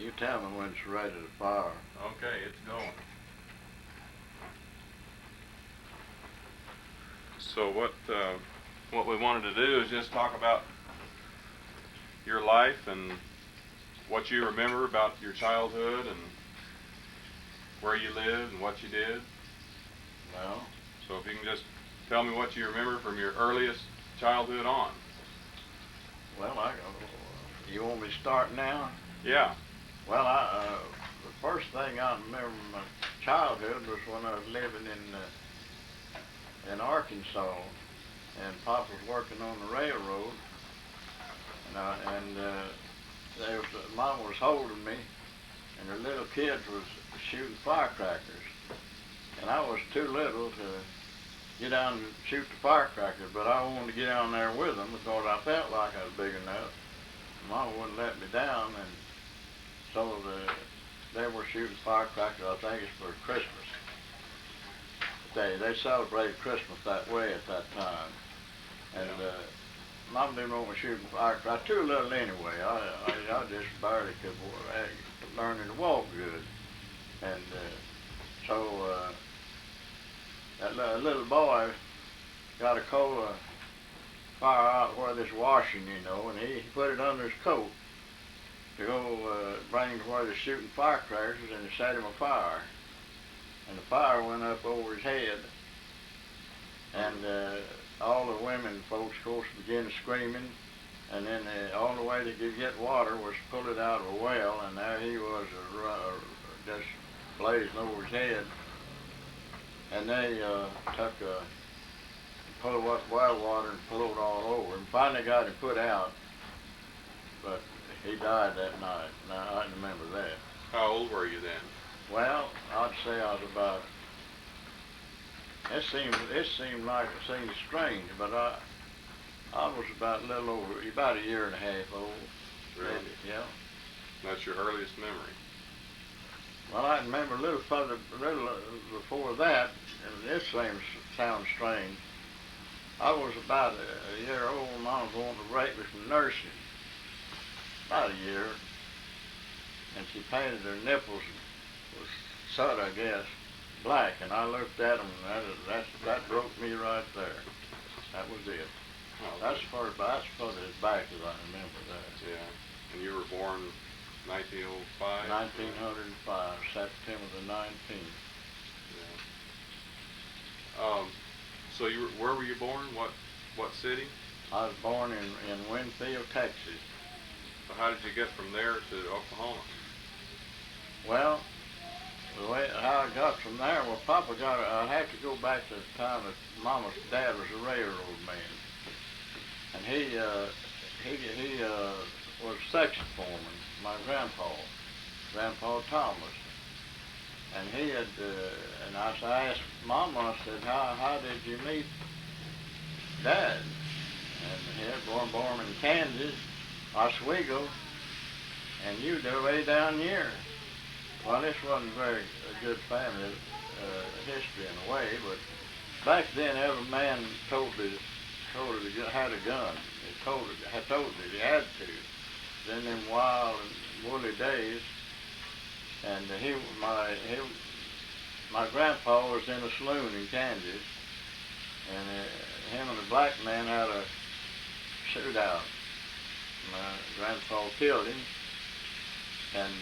You tell me when it's ready to fire. Okay, it's going. So what we wanted to do is just talk about your life and what you remember about your childhood and where you lived and what you did. Well, So if you can just tell me what you remember from your earliest childhood on. well, you want me to start now? Yeah. Well, the first thing I remember from my childhood was when I was living in Arkansas, and Pop was working on the railroad, Mom was holding me, and her little kids was shooting firecrackers, and I was too little to get down and shoot the firecrackers, but I wanted to get down there with them because I felt like I was big enough. Mom wouldn't let me down, and so they were shooting firecrackers. I think it's for Christmas. They celebrated Christmas that way at that time, and Mom didn't want me shooting firecrackers. I was too little anyway. I just barely could learning to walk good, and so that little boy got a coal of fire out where this washing, and he put it under his coat to go bring to where they're shooting firecrackers, and it set him afire. And the fire went up over his head, and all the women folks, of course, began screaming, and then the only way they could get water was to pull it out of a well, and there he was just blazing over his head. And they pulled up well water and pulled it all over him. Finally got him put out, but he died that night. Now, I remember that. How old were you then? Well, I'd say I was about, it seemed like it seemed strange, but I was about a little over, about a year and a half old. Really? Maybe, yeah. That's your earliest memory. Well, I remember a little before that, and this sounds strange. I was about a year old, and Mom was wanting to rape me from nursing. About a year. And she painted her nipples, was sod, I guess, black, and I looked at them, and that broke me right there. That was it. Oh, That's far as back as I remember that. yeah. And you were born 1905? 1905, September the 19th. Yeah. So where were you born? What city? I was born in Winfield, Texas. So how did you get from there to Oklahoma? Well, how I got from there, well, Papa I'd have to go back to the time that Mama's dad was a railroad man. And he was section foreman, my grandpa Thomas. And he had, and I asked Mama, I said, how did you meet Dad? And he had born in Kansas, Oswego, and you do way down here. Well, this wasn't very a good family history in a way, but back then every man told it had a gun. He told it he had to. Then them wild and woolly days, and my grandpa was in a saloon in Kansas, and him and the black man had a shootout. My grandpa killed him, and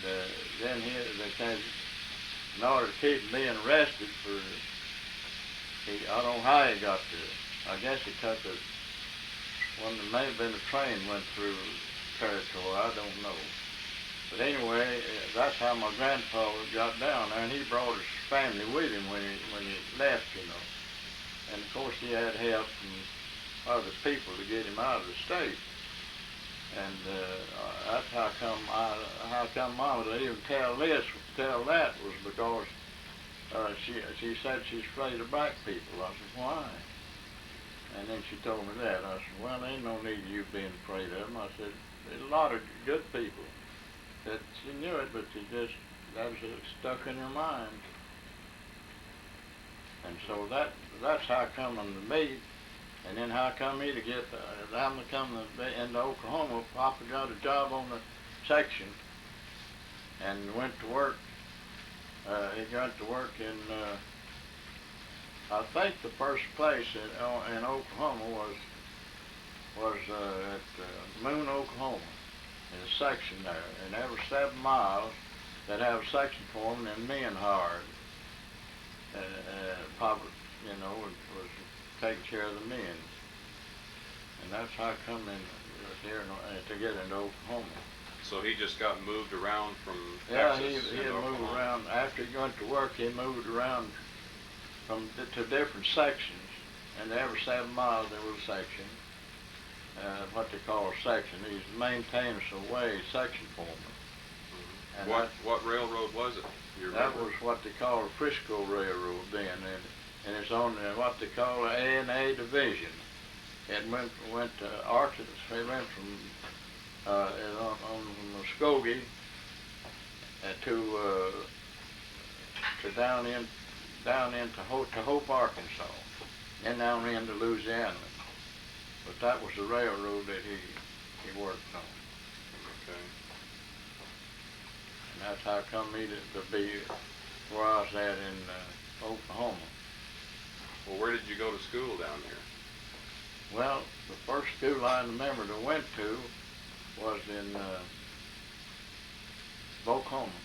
then in order to keep him being arrested I don't know how he got to. I guess he took may have been a train went through territory. I don't know. But anyway, that's how my grandpa got down there, and he brought his family with him when he left, And of course, he had help from other people to get him out of the state. And that's how come Mama would even tell that was because she said she's afraid of black people. I said, why? And then she told me that. I said, well, there ain't no need of you being afraid of them. I said, there's a lot of good people. That she knew it, but that was stuck in her mind. And so that's how come to me. And then how come me to get, I'm to come into Oklahoma. Papa got a job on the section, and went to work. He got to work in, I think the first place in Oklahoma was at Moon, Oklahoma. In a section there, and every 7 miles they'd have a section foreman and men hired. Probably, was taking care of the men, and that's how I come in here to get into Oklahoma. So he just got moved around from Yeah, Texas he had into moved Oklahoma. around after he went to work. He moved around to different sections, and every 7 miles there was a section. What they call a section. He's maintainers of way section foreman. Mm-hmm. And What railroad was it? that was what they called a Frisco Railroad then, and it's on what they call an A&A division. It went to Arkansas. It went from on Muskogee to down into Hope, Arkansas, and down into Louisiana. But that was the railroad that he worked on. Okay. And that's how come he to be where I was at in Oklahoma. Well, where did you go to school down there? Well, the first school I remember to went to was in Oklahoma.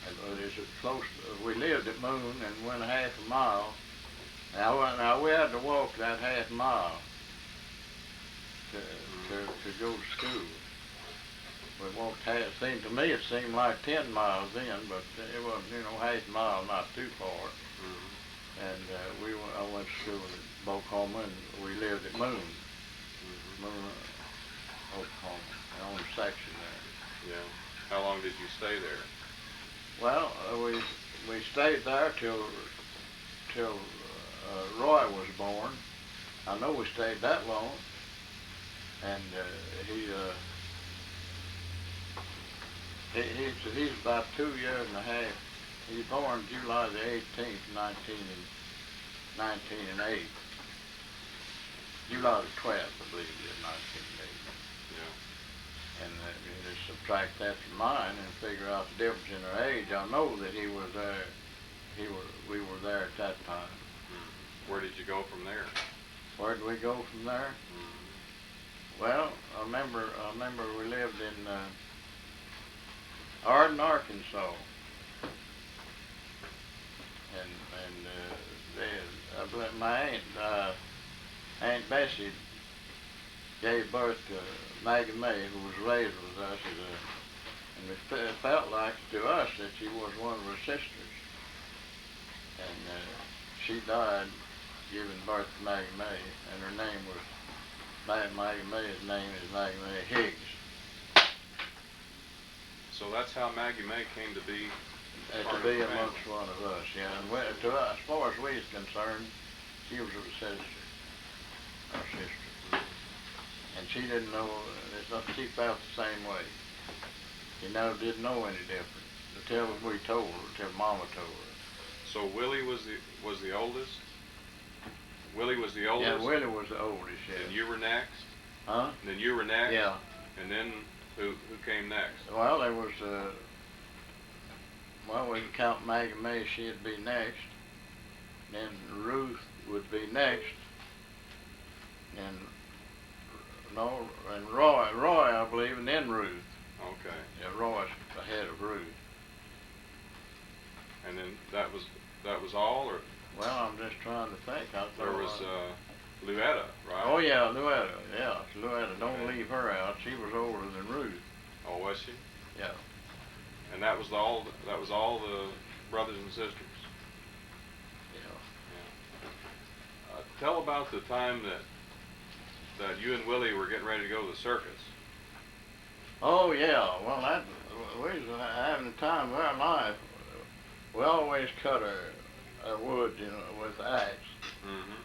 And it was close. We lived at Moon and went half a mile. Now we had to walk that half mile to go to school. We walked half. It seemed like 10 miles then, but it wasn't. Half a mile, not too far. Mm-hmm. And I went to school at Oklahoma, and we lived at Moon, Moon, Oklahoma, on the section there. Yeah. How long did you stay there? Well, we stayed there till Roy was born. I know we stayed that long, and he's about 2 years and a half. He was born July the 18th, 1908. July the 12th, I believe it is, 1908. Yeah. And you just subtract that from mine and figure out the difference in our age. I know that he was there. We were there at that time. Mm-hmm. Where did you go from there? Where did we go from there? Mm-hmm. Well, I remember we lived in Arden, Arkansas, and my Aunt Bessie gave birth to Maggie May, who was raised with us, and it felt like to us that she was one of her sisters. And she died giving birth to Maggie May, and her name was Maggie May's name is Maggie May Higgs. So that's how Maggie May came to be To be amongst one of us, yeah. And to us, as far as we was concerned, she was a sister, our sister. And she didn't know, she felt the same way. She didn't know any different until we told her, until Mama told her. So Willie was the oldest? Willie was the oldest? Yeah, Willie was the oldest, yeah. And you were next? Huh? And then you were next? Yeah. And then who came next? Well, there was, we can count Maggie May, she'd be next. Then Ruth would be next. And Roy, I believe, and then Ruth. Okay. Yeah, Roy's ahead of Ruth. And then that was all, or Well, I'm just trying to think. there was Luetta, right? Oh yeah, Luetta. Yeah, Luetta. Don't leave her out. She was older than Ruth. Oh, was she? Yeah. And that was all the brothers and sisters. Yeah. Tell about the time that you and Willie were getting ready to go to the circus. Oh yeah. Well, we was having the time of our life. We always cut our wood, with the axe. Mm-hmm.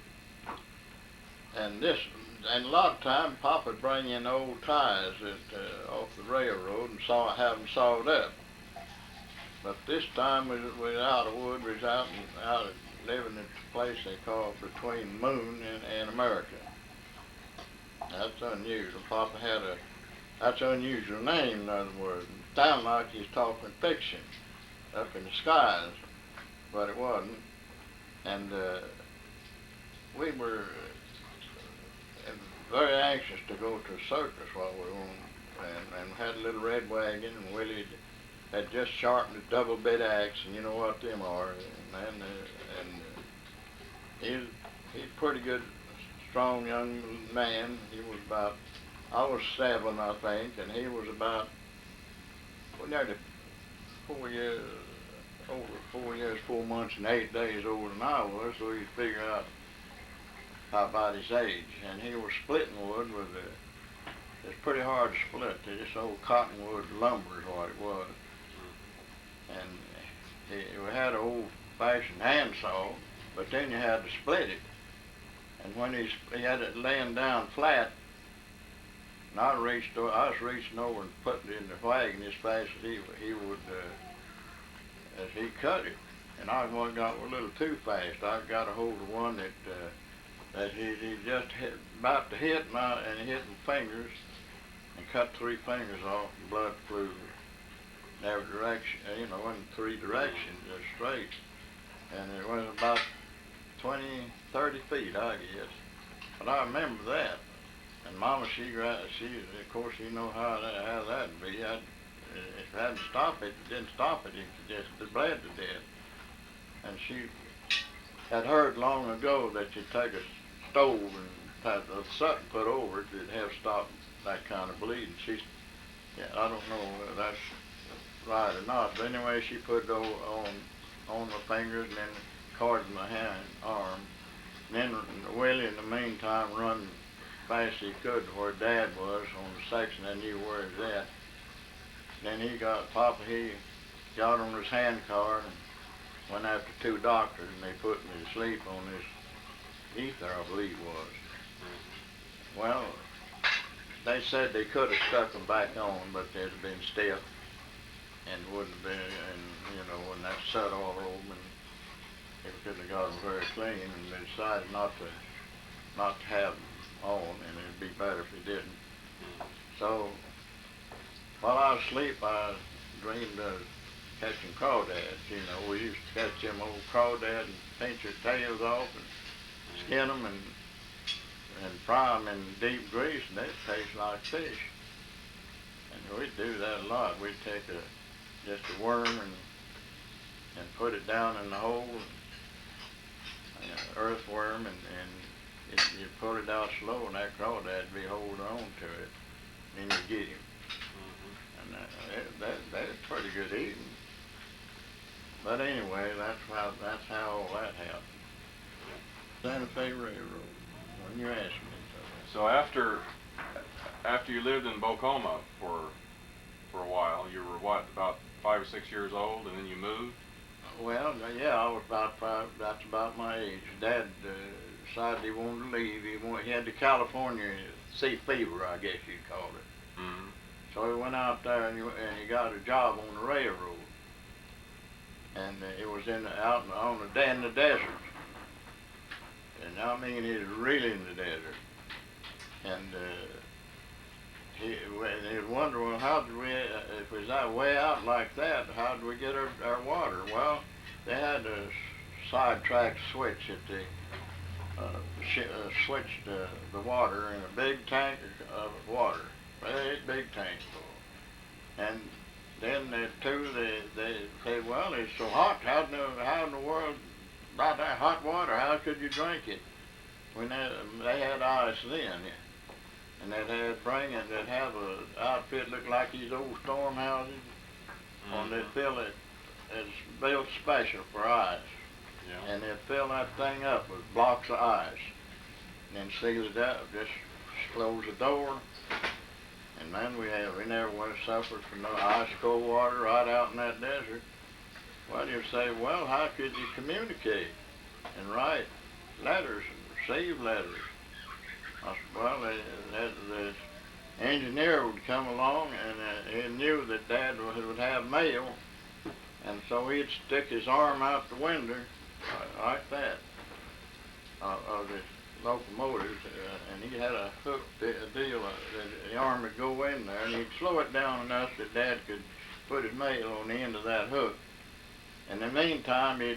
And a lot of time, Papa'd bring in old ties off the railroad and have them sawed up. But this time we was out of wood. We was out living at a place they call between Moon and America. That's unusual. Papa had that's unusual name, in other words. sounded like he's talking fiction up in the skies, but it wasn't. And we were very anxious to go to a circus while we were on, and had a little red wagon, and Willie had just sharpened a double bit axe, and you know what them are. He's a pretty good, strong young man. He was about, I was 7, I think, and he was about, well, nearly 4 years, over 4 years, 4 months, and 8 days older than I was, so you figure out how about his age. And he was splitting wood with it's pretty hard to split. This old cottonwood lumber is what it was. And we had an old-fashioned handsaw, but then you had to split it. And when he had it laying down flat, and I was reaching over and putting it in the wagon as fast as he would, as he cut it. And I got a little too fast. I got a hold of one that he just about to hit, and he hit my fingers and cut 3 fingers off, and blood flew in every direction, in 3 directions, just straight. And it was about 20, 30 feet, I guess. But I remember that. And Mama, she of course, you know how that'd be. If I hadn't stopped it, didn't stop it, it just bled to death. And she had heard long ago that you'd take a stove and have something put over it to have stopped that kind of bleeding. I don't know if that's right or not, but anyway, she put it on my fingers and then card in my arm. And then Willie, in the meantime, run fast as he could to where Dad was on the section. I knew where he was at. Then he got on his hand car and went after 2 doctors, and they put me to sleep on this ether, I believe it was. Well, they said they could have stuck them back on, but they'd have been stiff and wouldn't have been, and that set all over them, and they couldn't have got them very clean, and they decided not to have them on, and it'd be better if they didn't. So while I was asleep, I dreamed of catching crawdads. We used to catch them old crawdads and pinch their tails off and skin them and fry them in deep grease, and they'd taste like fish. And we'd do that a lot. We'd take just a worm and put it down in the hole, an earthworm, and you pull it out slow, and that crawdad'd be holding on to it, and then you get him. And that's pretty good eating. But anyway, that's how all that happened. Santa Fe Railroad. When you asked me. So after you lived in Bocoma for a while, you were what, about 5 or 6 years old, and then you moved? Well, yeah, I was about 5. That's about my age. Dad decided he wanted to leave. He had the California sea fever, I guess you'd call it. Mm-hmm. So he went out there and he got a job on the railroad, and it was in the desert. And I mean, he was really in the desert. And he was wondering, well, how did we, if it was that way out like that, how did we get our water? Well, they had a sidetrack switch at switched the water in a big tank of water, big tank full. And then they said, well, it's so hot, how in the world, about that hot water, how could you drink it? When they had ice then, and they'd have an outfit look like these old storm houses, and they'd fill it, it's built special for ice. Yeah. And they'd fill that thing up with blocks of ice, and then seal it up, just close the door, and then we never went to suffer from no ice cold water right out in that desert. Well, you say, well, how could you communicate and write letters and receive letters? I said, well, the engineer would come along, and he knew that Dad would have mail, and so he'd stick his arm out the window like that of the locomotives, and he had a hook deal that the arm would go in there, and he'd slow it down enough that Dad could put his mail on the end of that hook. In the meantime, the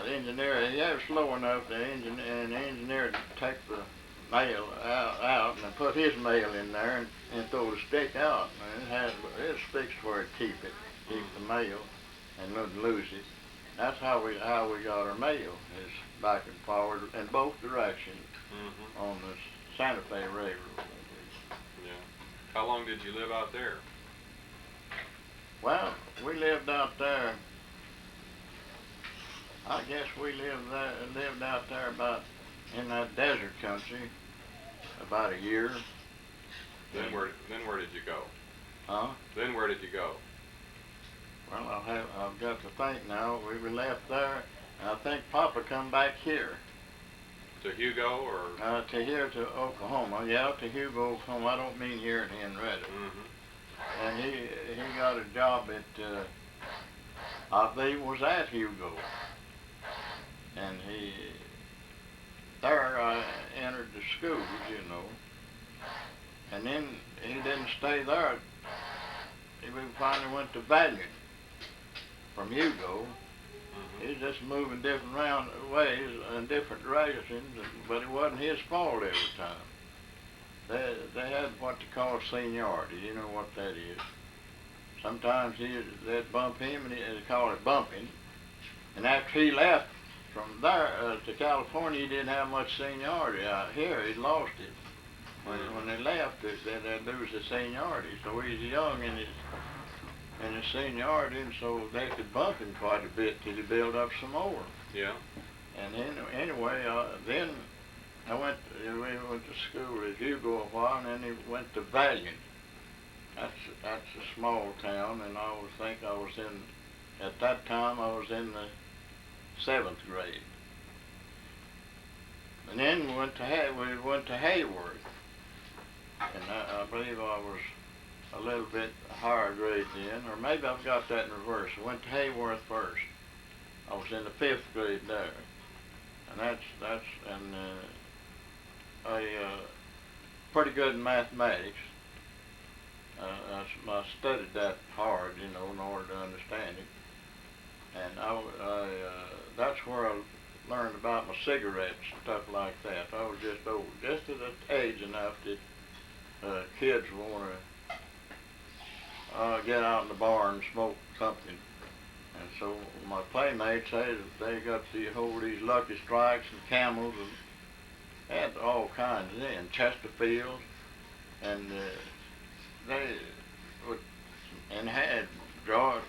engineer, he was slow enough, the engineer to take the mail out and put his mail in there and throw the stick out. And it was fixed where it keep the mail and wouldn't lose it. That's how we got our mail, is back and forward in both directions on the Santa Fe Railroad. Yeah. How long did you live out there? Well, we lived out there. I guess we lived out there about in that desert country about a year. Then where did you go? Huh? Then where did you go? Well, I've got to think now. We left there, and I think Papa come back here. To Hugo or? To here to Oklahoma. Yeah, to Hugo, Oklahoma. I don't mean here in Henrietta. And he got a job at I believe it was at Hugo. And there I entered the schools, you know. And then he didn't stay there. He finally went to Valiant from Hugo. He's just moving different ways in different directions, but it wasn't his fault every time. They had what they call seniority. You know what that is. Sometimes they'd bump him, and they call it bumping. And after he left from there to California, he didn't have much seniority out here. He'd lost it. When they left, they'd lose the seniority. So he's young in his seniority, and so they could bump him quite a bit till he built up some more. Yeah. And anyway, then we went to school at Hugo a while, and then he went to Valiant. That's a small town, and at that time I was in the 7th grade. And then we went to Hayworth, and I believe I was a little bit higher grade then, or maybe I've got that in reverse. I went to Hayworth first. I was in the 5th grade there, and I pretty good in mathematics. I studied that hard, you know, in order to understand it. And that's where I learned about my cigarettes and stuff like that. I was just at the age enough that kids want to get out in the bar and smoke something. And so my playmates said that they got to hold these Lucky Strikes and Camels, and had all kinds of them, Chesterfields, and they would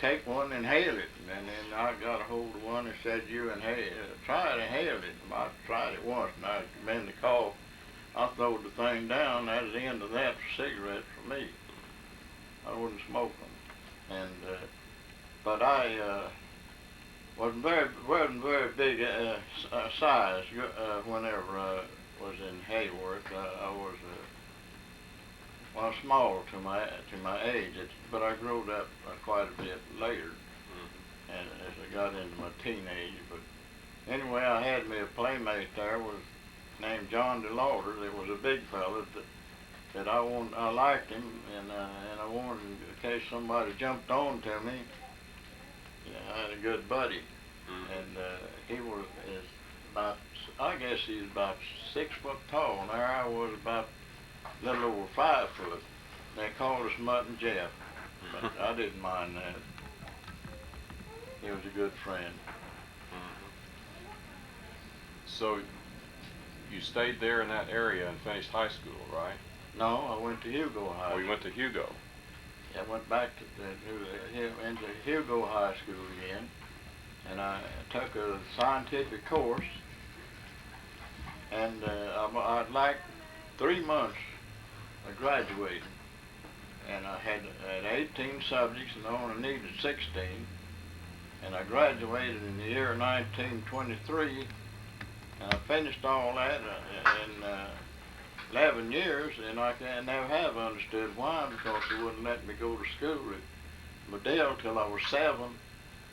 take one and inhale it, and then I got a hold of one and said, "You try to inhale it." I tried it once, and I began to cough. I throwed the thing down. That was the end of that for cigarettes for me. I wouldn't smoke them, but I wasn't very big size whenever I was in Hayworth. I was small to my age, but I grew up quite a bit later, and as I got into my teenage. But anyway, I had me a playmate there was named John DeLauder. That was a big fella that I liked him, and I wanted, in case somebody jumped on to me, I had a good buddy, and I guess he was about 6 foot tall, and there I was about a little over 5 foot. They called us Mutt and Jeff, but I didn't mind that. He was a good friend. So you stayed there in that area and finished high school, right? No, I went to Hugo High. Oh, you went to Hugo. I went back into Hugo High School again, and I took a scientific course, and I'd like 3 months of graduating, and I had 18 subjects and I only needed 16, and I graduated in the year 1923, and I finished all that in 11 years, and I never have understood why, because they wouldn't let me go to school at Medill till I was 7.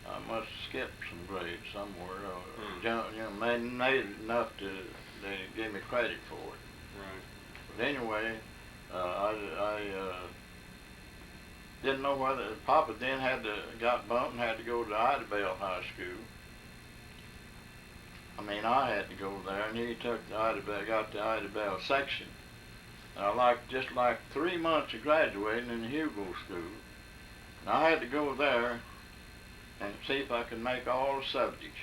I must have skipped some grades somewhere. Made it enough to they give me credit for it. Right. But anyway, didn't know whether Papa then got bumped and had to go to Ida Bell High School. I mean, I had to go there, and he took got the Ida Bell section. And just like 3 months of graduating in the Hugo School, and I had to go there and see if I could make all the subjects.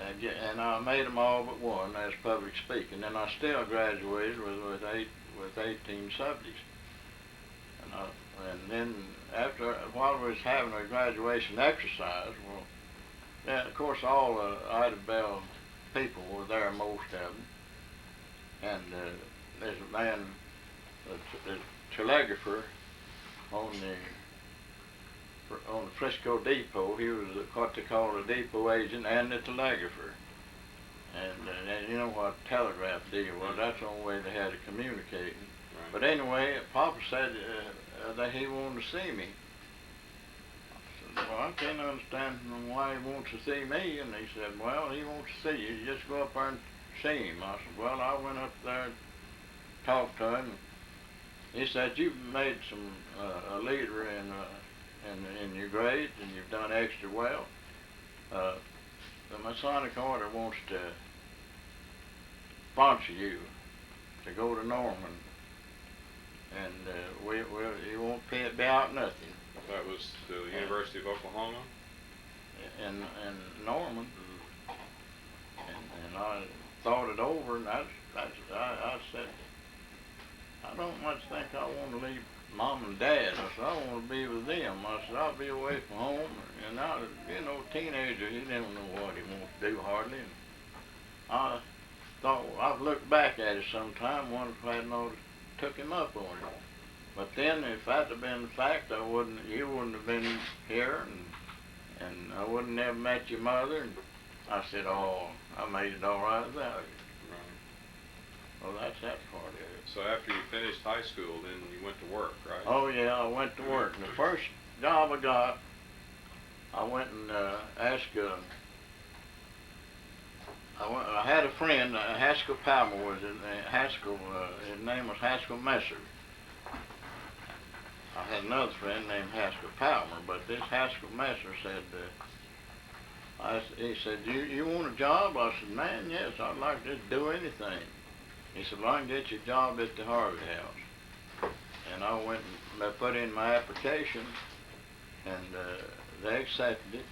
And I made them all but one, as public speaking. And I still graduated with 18 subjects. And then while we was having a graduation exercise, well, yeah, of course all the Ida Bell people were there, most of them. And there's a man, the telegrapher on the Frisco depot. He was what they call a depot agent and the telegrapher. And you know what telegraph deal was? That's the only way they had to communicate. Right. But anyway, Papa said that he wanted to see me. I said, well, I can't understand why he wants to see me. And he said, well, he wants to see you. You just go up there and see him. I said, well, I went up there and talked to him. He said, you've made a leader in your grades, and you've done extra well. The Masonic Order wants to sponsor you to go to Norman, and you won't be out nothing. That was the University of Oklahoma? In Norman. Mm-hmm. And I thought it over, and I said, I don't much think I want to leave Mom and Dad. I said, I want to be with them. I said, I'll be away from home. And teenager, he didn't know what he wanted to do hardly. And I thought, I've looked back at it sometime, wondered if I hadn't took him up on it. But then, if that had been the fact, you wouldn't have been here, and I wouldn't have met your mother. And I said, oh, I made it all right without you. Well, that's that part of it. So after you finished high school, then you went to work, right? Oh yeah, I went to work. And the first job I got, I went and asked. I had a friend, Haskell Palmer was Haskell. His name was Haskell Messer. I had another friend named Haskell Palmer, but this Haskell Messer said. He said, you want a job? I said, man, yes, I'd like to do anything. He said, well, I can get you a job at the Harvey House. And I went and put in my application, and they accepted it.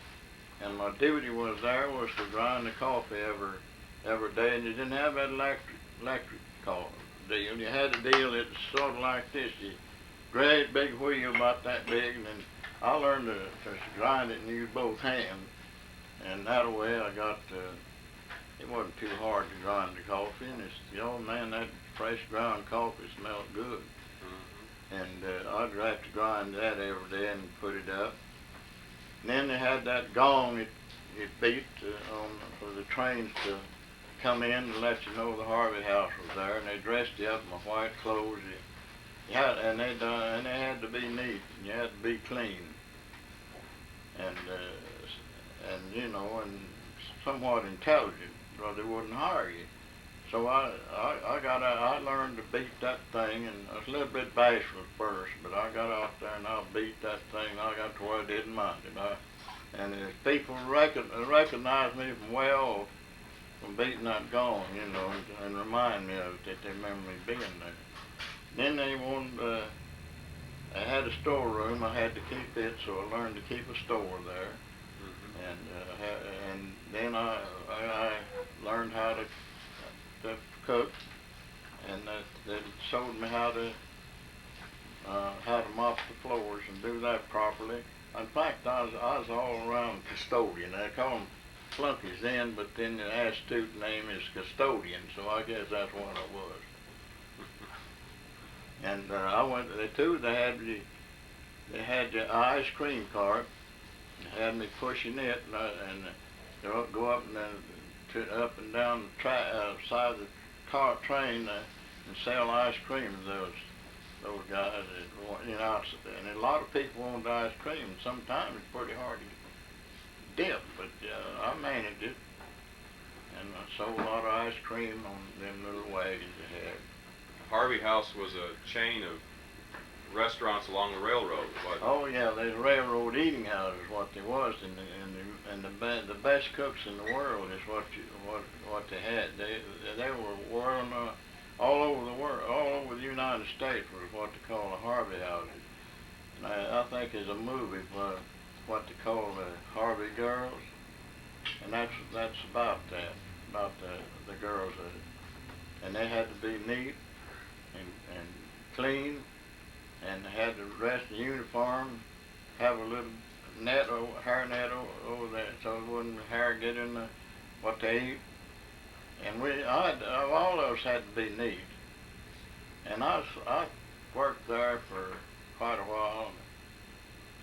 And my duty was to grind the coffee every day, and you didn't have that electric coffee deal. You had a deal that was sort of like this. You great big wheel about that big, and then I learned to grind it and use both hands. And that way I got, it wasn't too hard to grind the coffee, and man, that fresh ground coffee smelled good. Mm-hmm. And I'd have to grind that every day and put it up. And then they had that gong it beat for the trains to come in and let you know the Harvey House was there, and they dressed you up in my white clothes. And they had to be neat, and you had to be clean. And and somewhat intelligent, or they wouldn't hire you. So I learned to beat that thing, and I was a little bit bashful at first, but I got out there and I beat that thing, and I got to where I didn't mind it. And if people recognize me from beating that gong, and remind me of it, that they remember me being there. Then they wanted, I had a storeroom, I had to keep it, so I learned to keep a store there. And then I learned how to cook, and they showed me how to mop the floors and do that properly. In fact, I was all around custodian. They call them flunkies then, but then the astute name is custodian, so I guess that's what I was. And I went to they had the ice cream cart. They had me pushing it, and go up and down the side of the train and sell ice cream to those guys. And a lot of people wanted ice cream. Sometimes it's pretty hard to dip, but I managed it. And I sold a lot of ice cream on them little wagons they had. Harvey House was a chain of restaurants along the railroad. What? Oh yeah, there's railroad eating houses. What they was, and the best cooks in the world is what they had. They were all over the world, all over the United States was what they call the Harvey houses. And I think there's a movie for what they call the Harvey Girls, and that's about that, about the girls, and they had to be neat and clean, and they had to dress in uniform, have a little hair net over there so it wouldn't hair get in what they eat. And all of us had to be neat. And I worked there for quite a while.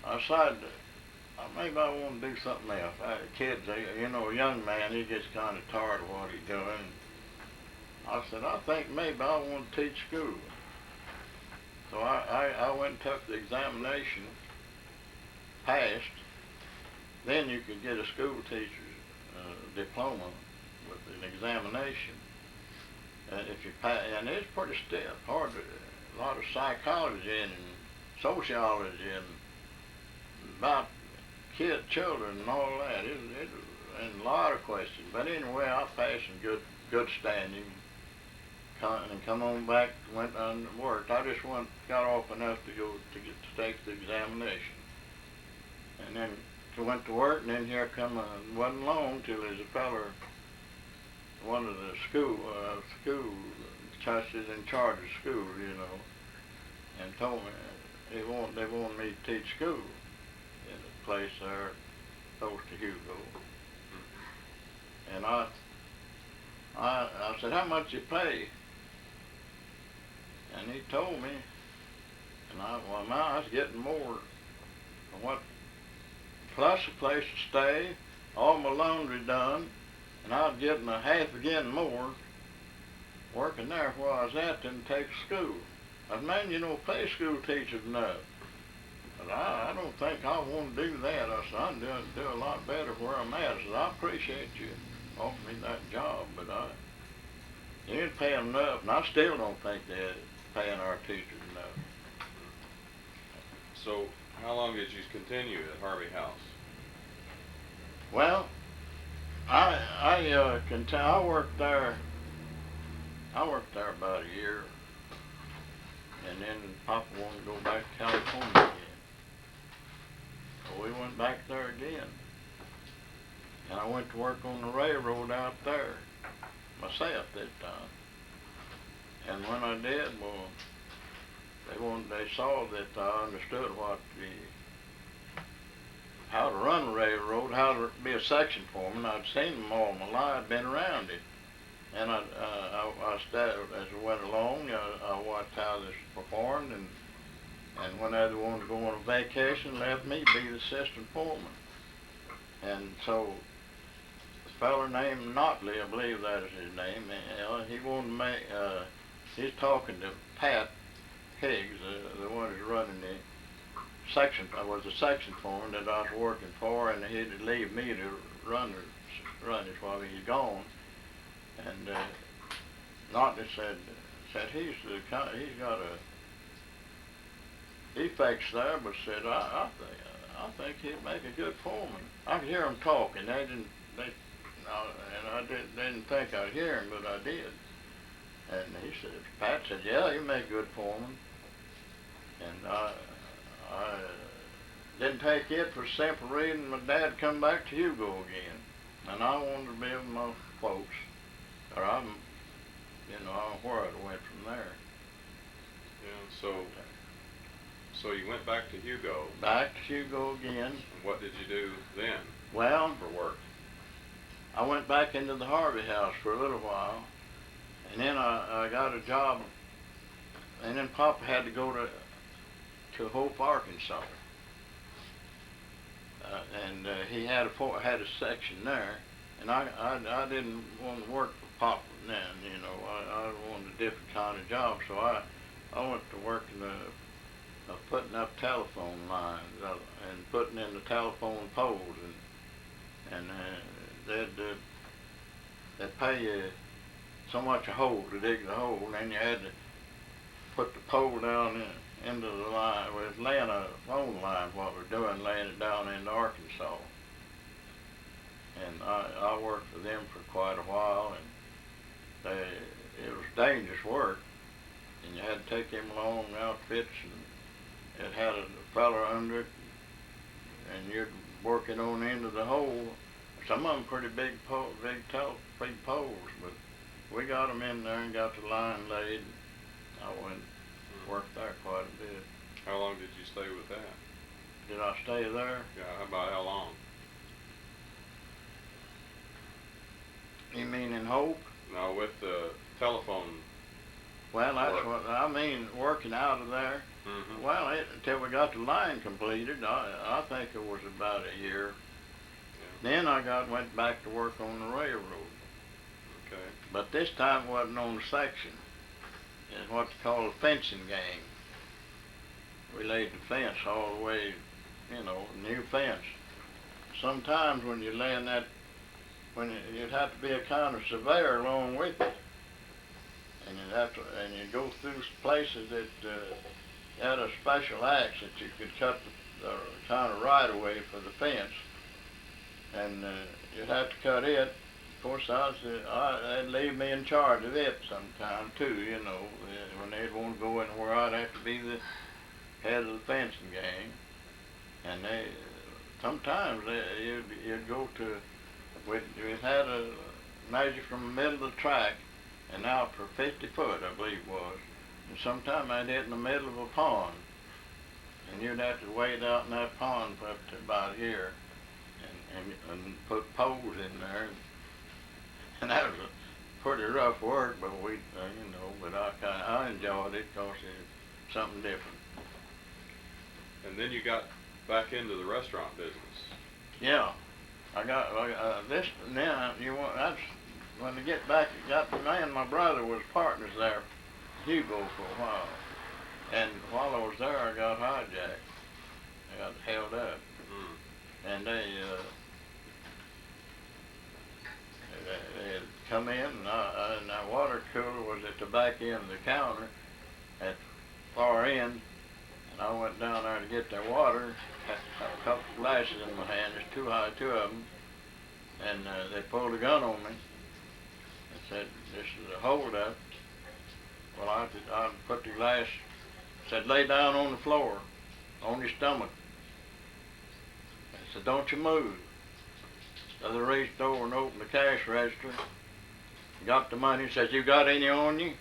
I decided maybe I want to do something else. Kids, a young man, he gets kind of tired of what he's doing. I said, I think maybe I want to teach school. So I went and took the examination, passed. Then you could get a school teacher's diploma with an examination. If you pass, and it's pretty stiff, hard. A lot of psychology and sociology and about children and all that. And a lot of questions. But anyway, I passed in good standing. And come on back, went and worked. I just got off enough to take the examination. And then went to work, and then here wasn't long till there's a feller, one of the school trustees in charge of school, and told me they wanted me to teach school in a place there close to Hugo. And I said, how much you pay? And he told me, and I was getting more than what, plus a place to stay, all my laundry done, and I was getting a half again more working there where I was at than take school. I said, man, pay school teachers enough. But I don't think I want to do that. I said, I can do a lot better where I'm at. I said, I appreciate you offering me that job, but you didn't pay them enough, and I still don't think they're paying our teachers enough. So, how long did you continue at Harvey House? Well, I worked there. I worked there about a year, and then Papa wanted to go back to California again. So we went back there again, and I went to work on the railroad out there myself that time. And when I did, well, they saw that I understood how to run a railroad, how to be a section foreman. I'd seen them all my life, been around it. And I started, as I went along, I watched how this performed, and when they wanted to go on a vacation, let me be the assistant foreman. And so, a fella named Notley, I believe that is his name, he wanted to make, he's talking to Pat Higgs, the one who's running the section. I was the section foreman that I was working for, and he'd leave me to run it while he's gone. And Notley said he's got a defects there, but said I think he'd make a good foreman. I could hear him talking. And I didn't think I'd hear him, but I did. And Pat said, yeah, he'd make a good foreman. And I didn't take it for simple reason. My dad come back to Hugo again, and I wanted to be with my folks. Or I don't know where I went from there. Yeah, so you went back to Hugo. Back to Hugo again. And what did you do then? Well, for work. I went back into the Harvey House for a little while, and then I got a job, and then Papa had to go to Hope, Arkansas, and he had a section there, and I didn't want to work for Papa then, I wanted a different kind of job, so I went to work in putting up telephone lines and putting in the telephone poles, and they'd pay you so much a hole to dig the hole, and then you had to put the pole down into the line. We was laying a phone line, what we're doing, laying it down into Arkansas. And I worked for them for quite a while, and it was dangerous work. And you had to take them long outfits, and it had a fella under it, and you're working on the end of the hole. Some of them pretty big poles, but we got them in there and got the line laid. I went and worked there quite a bit. How long did you stay with that? Did I stay there? Yeah, about how long? You mean in Hope? No, with the telephone. Well, that's work. what I mean, working out of there. Mm-hmm. Well, until we got the line completed, I think it was about a year. Yeah. Then I went back to work on the railroad. Okay. But this time it wasn't on the section. It's what they call a fencing gang. We laid the fence all the way, new fence. Sometimes when you're laying that, you'd have to be a kind of surveyor along with it. And you'd go through places that had a special axe that you could cut the kind of right of way for the fence. And you'd have to cut it. Of course, they'd leave me in charge of it sometime too, when they'd want to go anywhere, I'd have to be the head of the fencing gang. And sometimes you'd go to, we'd had a measure from the middle of the track and out for 50 foot, I believe it was. And sometimes I'd hit in the middle of a pond, and you'd have to wade out in that pond for up to about here, and put poles in there. And that was a pretty rough work, but but I enjoyed it because it's something different. And then you got back into the restaurant business. Yeah, I got this now. That's when I get back. Me and my brother was partners there, Hugo, for a while. And while I was there, I got hijacked. I got held up, and they had come in, and that water cooler was at the back end of the counter at the far end, and I went down there to get their water, had a couple of glasses in my hand, there's two of them, and they pulled a gun on me and said, "This is a holdup." Well, I put the glass, said, "Lay down on the floor, on your stomach." I said, "Don't you move." So they reached over and opened the cash register, got the money, said, "You got any on you?"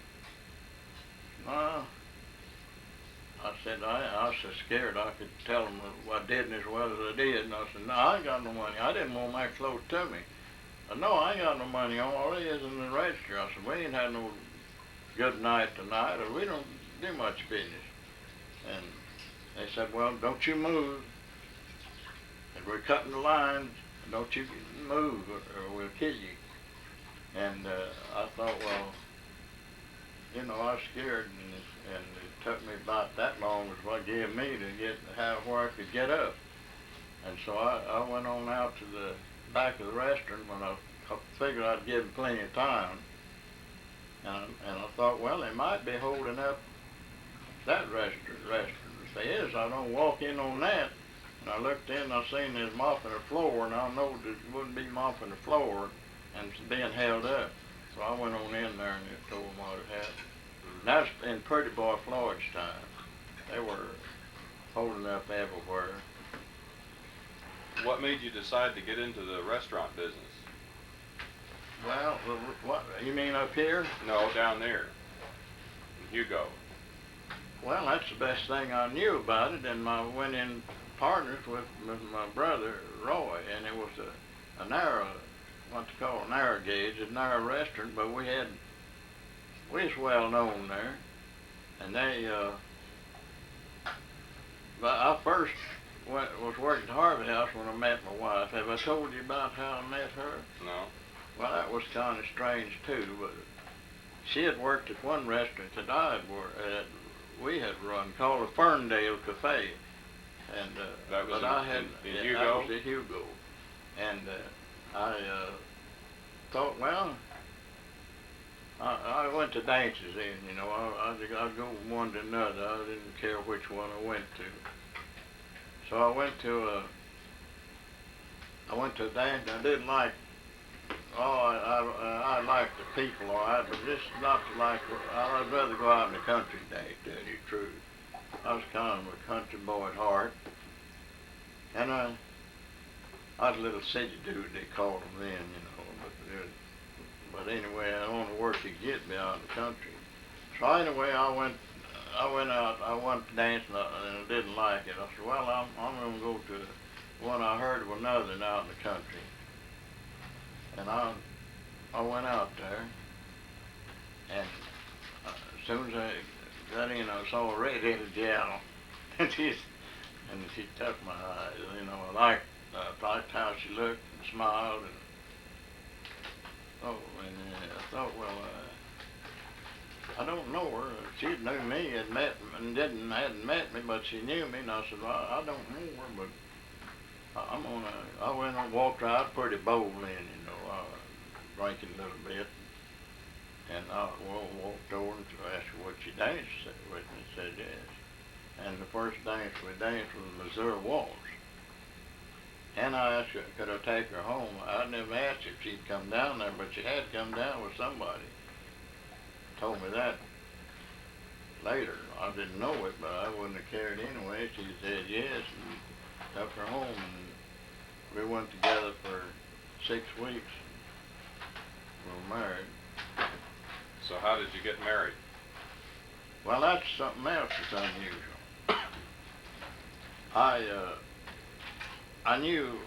No. I said, I was so scared I could tell them I didn't as well as I did. And I said, "No, I ain't got no money. I didn't want that close to me." "No, I ain't got no money on. All it is in the register." I said, "We ain't had no good night tonight, or we don't do much business." And they said, "Well, don't you move. And we're cutting the lines. Don't you move, or we'll kill you." And I thought, well, I was scared, and it took me about that long was what gave me to where I could get up. And so I went on out to the back of the restaurant when I figured I'd give them plenty of time. And I thought, well, they might be holding up that restaurant. If they is, I don't walk in on that. And I looked in, I seen there's mopping the floor, and I know that it wouldn't be mopping the floor and it's being held up. So I went on in there and told them what had happened. And that's in Pretty Boy Floyd's time. They were holding up everywhere. What made you decide to get into the restaurant business? Well, what you mean up here? No, down there, in Hugo. Well, that's the best thing I knew about it, and I went in partners with my brother Roy, and it was a narrow, what they call a narrow gauge, a narrow restaurant, but we was well known there, and but I first was working at Harvey House when I met my wife. Have I told you about how I met her? No. Well, that was kind of strange too, but she had worked at one restaurant that we had run called the Ferndale Cafe. And that was in Hugo? That was at Hugo. And I thought, well, I went to dances then, you know. I'd go from one to another. I didn't care which one I went to. So I went to a dance. I didn't like. I liked the people, all right, but just not to like. I'd rather go out in the country and dance. To tell you the truth, I was kind of a country boy at heart, and I was a little city dude. They called them then, you know. But anyway, I wanted to work to get me out in the country. So anyway, I went out. I went to dance, and I didn't like it. I said, well, I'm going to go to one I heard of another out in the country. And I went out there, and as soon as I got in, I saw a red-headed gal, and she took my eyes. You know, I liked how she looked and smiled, and I thought, well, I don't know her. She knew me, hadn't met me, but she knew me, and I said, well, I don't know her, but I went and walked out pretty bold then, you know, drinking a little bit, and I walked over and asked her what she danced with, and said yes. And the first dance we danced was Missouri Waltz. And I asked her, could I take her home? I never asked if she'd come down there, but she had come down with somebody. Told me that later. I didn't know it, but I wouldn't have cared anyway. She said yes, and took her home, and we went together for 6 weeks. We were married. So how did you get married? Well, that's something else that's unusual. I knew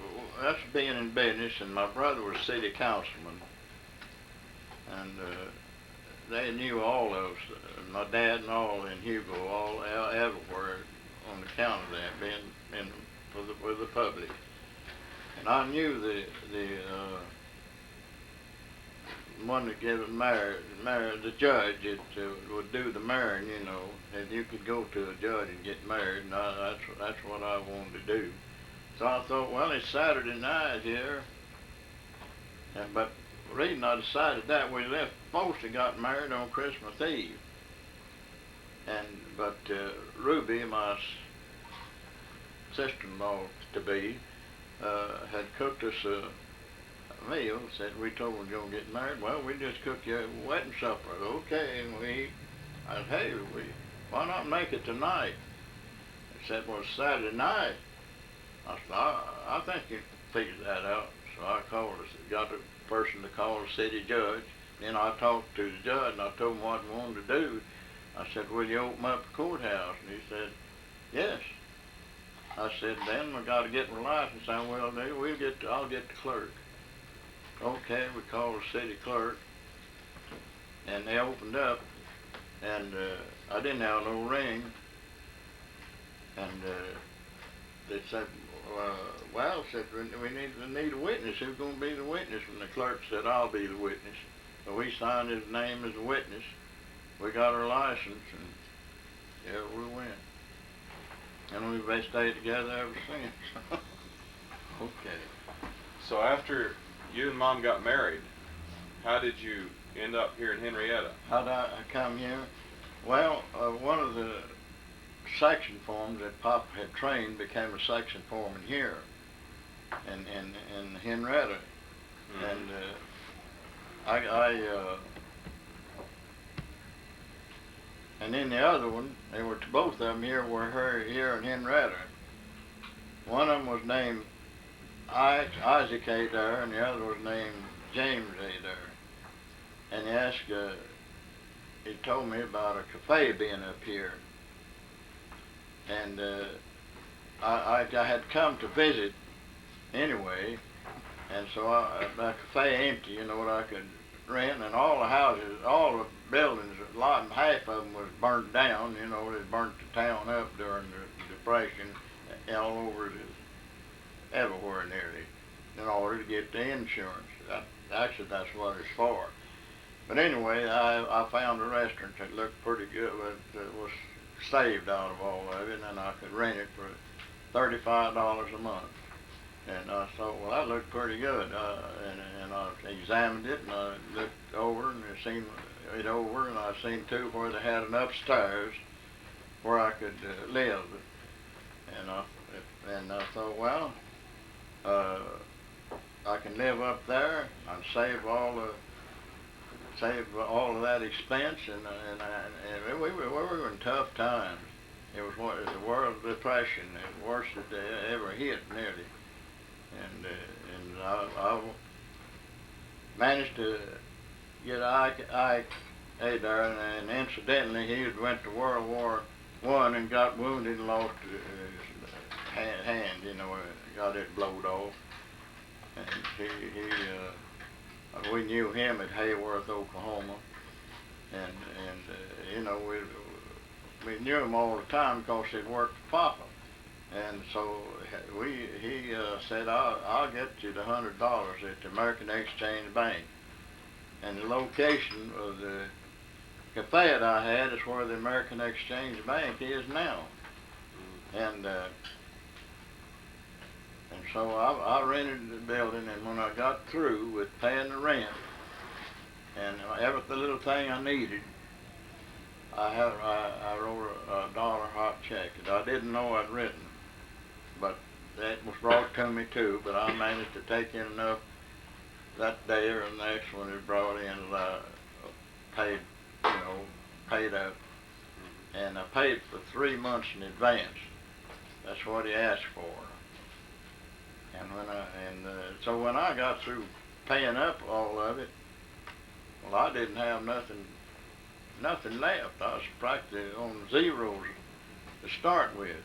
that's being in business, and my brother was city councilman, and they knew all of us, my dad and all in Hugo, all everywhere on account of that, being with the public. And I knew the one that gave it married, the judge that would do the marrying, you know, and you could go to a judge and get married, and that's what I wanted to do. So I thought, well, it's Saturday night here, but the reason I decided that, we left, mostly got married on Christmas Eve, but Ruby, my sister-in-law to be, had cooked us a meal. Said we told her we were going to get married. Well, we just cooked you a wedding supper. Okay, and I said, hey, why not make it tonight? They said, well, it's Saturday night. I said, I think you can figure that out. So I got the person to call the city judge. Then I talked to the judge, and I told him what I wanted to do. I said, will you open up the courthouse? And he said, yes. I said, then we got to get my license. I said, well, I'll get the clerk. Okay, we called the city clerk, and they opened up, and I didn't have no ring, and they said, well, said, we need a witness. Who's going to be the witness? And the clerk said, I'll be the witness. So we signed his name as a witness. We got our license, and there we went. And we've stayed together ever since. Okay. So after you and Mom got married, how did you end up here in Henrietta? How did I come here? Well, one of the section forms that Papa had trained became a section foreman here in Henrietta. Mm-hmm. And and then the other one, they were both of them here in Henrietta. One of them was named Isaac A. there, and the other was named James A. there. And he told me about a cafe being up here. And I had come to visit anyway, and so the cafe empty, you know, what I could rent, and all the houses, all the buildings, half of them was burnt down, you know, they burnt the town up during the Depression, all over, everywhere nearly, in order to get the insurance. Actually, that's what it's for. But anyway, I found a restaurant that looked pretty good, but it was saved out of all of it, and I could rent it for $35 a month. And I thought, well, that looked pretty good. And I examined it, and I looked over, and it seemed it over, and I seen too where they had an upstairs where I could live. And I thought, well, I can live up there and save all of that expense, and we were in tough times. It was the World Depression, the worst that they ever hit, nearly. And I managed to get Ike there, and incidentally, he had went to World War I and got wounded and lost his hand, got it blowed off. And we knew him at Hayworth, Oklahoma, and we knew him all the time because he'd worked for Papa. And so he said, I'll get you the $100 at the American Exchange Bank. And the location of the cafe that I had is where the American Exchange Bank is now. And so I rented the building, and when I got through with paying the rent and every little thing I needed, I wrote a $1 hot check that I didn't know I'd written. But that was brought to me too, but I managed to take in enough that day or the next one it brought in that I paid up. And I paid for 3 months in advance. That's what he asked for. And so when I got through paying up all of it, well, I didn't have nothing left. I was practically on zeros to start with.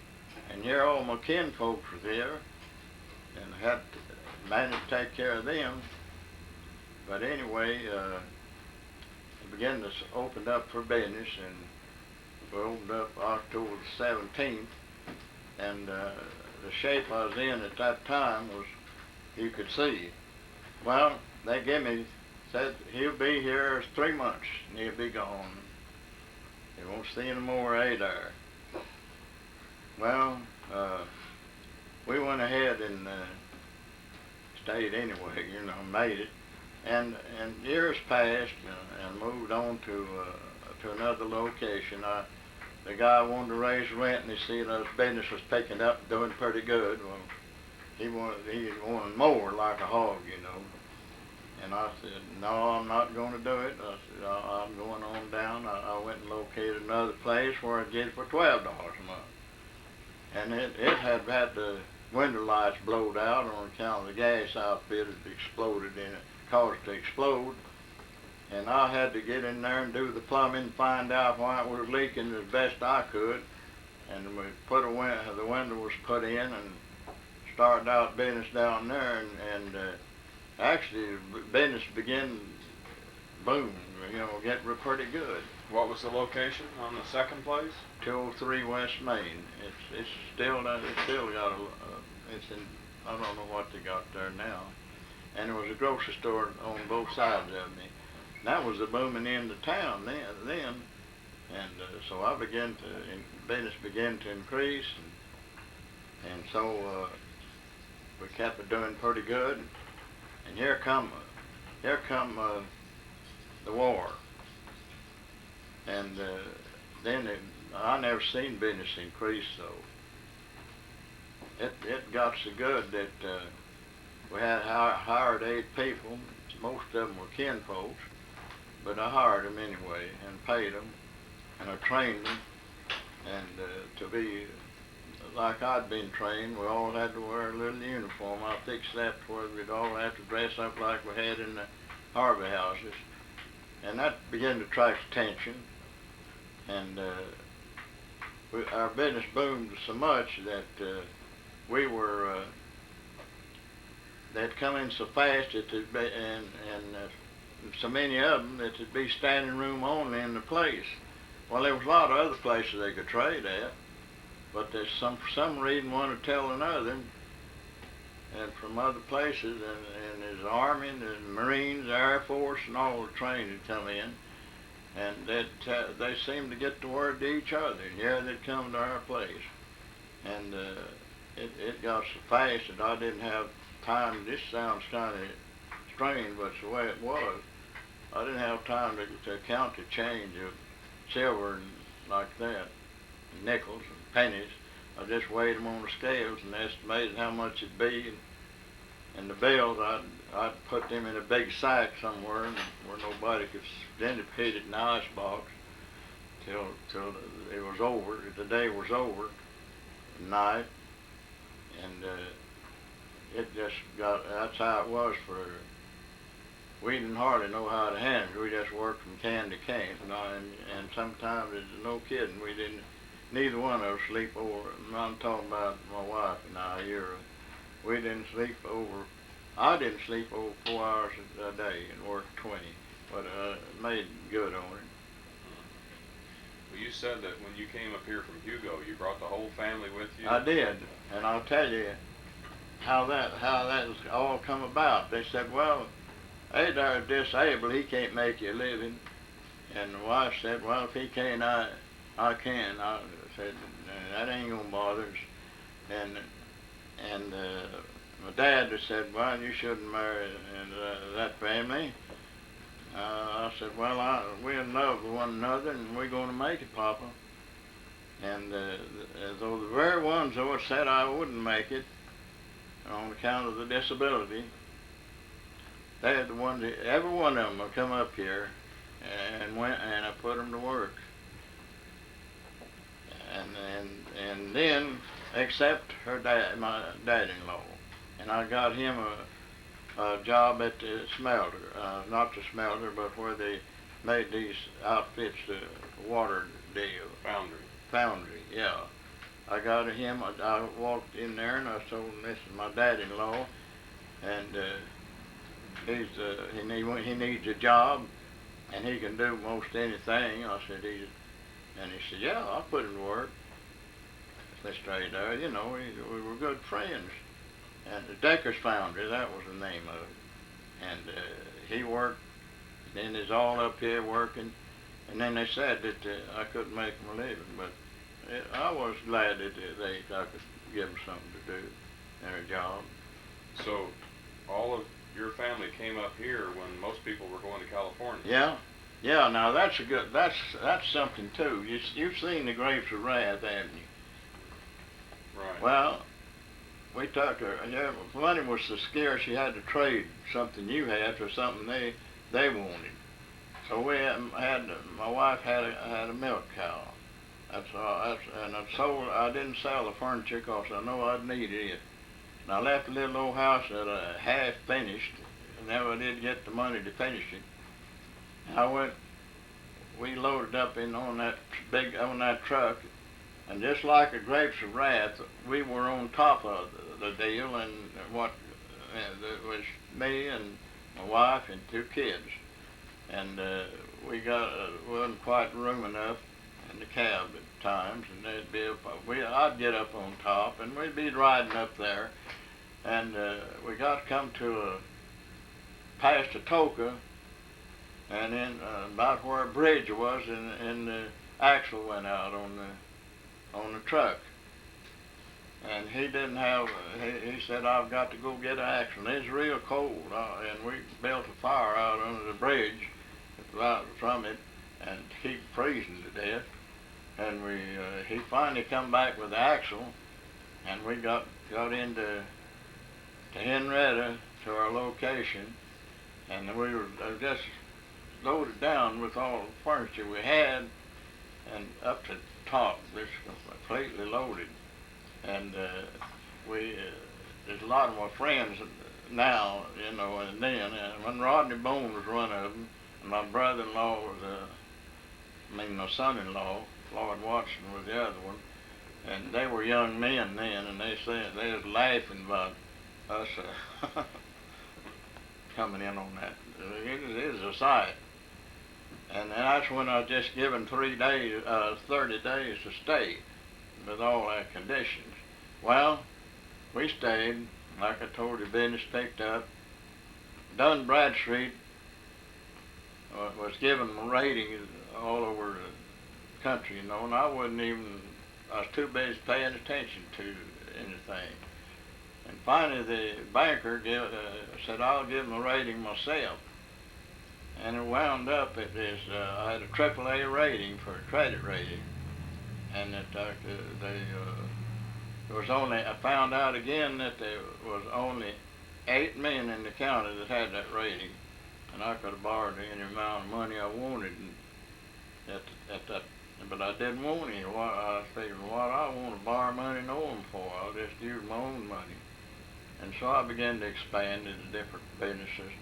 And here all my kinfolks were there, and I had to manage to take care of them. But anyway, it began to open up for business, and we opened up October the 17th, and the shape I was in at that time was, you could see. Well, they said he'll be here 3 months, and he'll be gone. They won't see him more there. Well, we went ahead and stayed anyway, made it. And years passed, and moved on to another location. The guy wanted to raise rent, and he seen his business was picking up, doing pretty good. Well, he wanted more, like a hog, And I said, no, I'm not going to do it. I said, I'm going on down. I went and located another place where I'd get it for $12 a month. And it had the window lights blowed out on account of the gas outfit had exploded in it, caused it to explode. And I had to get in there and do the plumbing, find out why it was leaking as best I could. And we put the window was put in, and started out business down there, and actually business began booming, get pretty good. What was the location on the second place? 203 West Main. It's still got it's in, I don't know what they got there now. And there was a grocery store on both sides of me. That was the booming end of town then. And so business began to increase, and so we kept it doing pretty good. And here come the war. And then I never seen business increase though. It got so good that we had hired 8 people. Most of them were kinfolks, but I hired them anyway and paid them, and I trained them, and to be like I'd been trained. We all had to wear a little uniform. I fixed that where we'd all have to dress up like we had in the Harvey houses, and that began to attract attention. And our business boomed so much that they'd come in so fast that so many of them that it'd be standing room only in the place. Well, there was a lot of other places they could trade at, but there's for some reason one would tell another, and from other places, and there's the Army, and the Marines, the Air Force, and all the trains would come in, and they seemed to get the word to each other, and yeah, they'd come to our place. And it got so fast that I didn't have time. This sounds kind of strange, but it's the way it was. I didn't have time to count the change of silver and like that, and nickels and pennies. I just weighed them on the scales and estimated how much it'd be. And the bills, I'd put them in a big sack somewhere where nobody could. Then it put it in the ice box till it was over. The day was over, at night, and it just got. That's how it was for. We didn't hardly know how to handle it. We just worked from can to can, and sometimes it's no kidding. We didn't. Neither one of us sleep over. I'm talking about my wife and I. We didn't sleep over. I didn't sleep over 4 hours a day and worked 20, but made good on it. Well, you said that when you came up here from Hugo, you brought the whole family with you. I did, and I'll tell you how that all come about. They said, "Well, Adar's disabled. He can't make you a living." And the wife said, "Well, if he can't, I can." I said, "That ain't gonna bother us." And my dad just said, "Well, you shouldn't marry that family." I said, "Well, we're in love with one another, and we're going to make it, Papa." And though the very ones that said I wouldn't make it on account of the disability, they're the ones. Every one of them will come up here and I put them to work. And then, except her dad, my dad-in-law, and I got him a job at the smelter, not the smelter, but where they made these outfits, the water deal. Foundry, yeah. I got him. I walked in there and I told him, "This is my dad-in-law, and he needs a job, and he can do most anything." I said, and he said, "Yeah, I'll put him to work." Mr. Adair, we were good friends. And the Decker's Foundry, that was the name of it. And he worked, then he's all up here working. And then they said that I couldn't make him a living, but I was glad that I could give them something to do and a job. So all of your family came up here when most people were going to California. Yeah. Now that's something too. You've seen the Grapes of Wrath, haven't you? Right. Well, we took her. Money was so scarce, you had to trade something you had for something they wanted. So my wife had a milk cow. That's all. And I didn't sell the furniture because I know I'd need it. And I left the little old house that I half finished. And never did get the money to finish it. We loaded up on that truck. And just like the Grapes of Wrath, we were on top of the deal, and it was me and my wife and 2 kids. And wasn't quite room enough in the cab at times, and I'd get up on top, and we'd be riding up there, and we got to come past Atoka, and then about where a bridge was, and the axle went out on the truck, and he didn't have. He said, "I've got to go get an axle." And it was real cold, and we built a fire out under the bridge, out from it, and keep freezing to death. And he finally come back with the axle, and we got into Henrietta to our location, and we were just loaded down with all the furniture we had, and up to top, this completely loaded. And there's a lot of my friends now, and then, and when Rodney Bone was one of them, and my brother-in-law my son-in-law, Floyd Watson, was the other one, and they were young men then, and they said they was laughing about us coming in on that. It was a sight. And that's when I was just given 30 days to stay with all our conditions. Well, we stayed. Like I told you, business picked up. Dun Bradstreet was giving them ratings all over the country, and I was too busy paying attention to anything. And finally the banker said, "I'll give them a rating myself." And it wound up at this, I had a AAA rating for a credit rating, and that there was only, I found out again that there was only 8 men in the county that had that rating, and I could have borrowed any amount of money I wanted at that, but I didn't want any. I figured, what I want to borrow money no one for, I'll just use my own money. And so I began to expand into different businesses.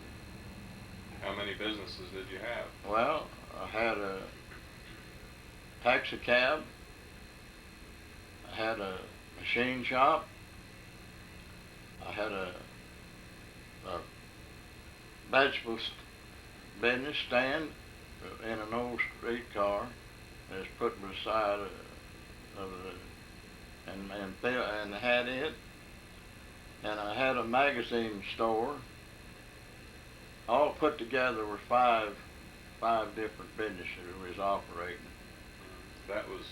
How many businesses did you have? Well, I had a taxi cab, I had a machine shop, I had a vegetable business stand in an old streetcar that was put beside of the, and had it. And I had a magazine store. All put together were five different businesses we was operating. That was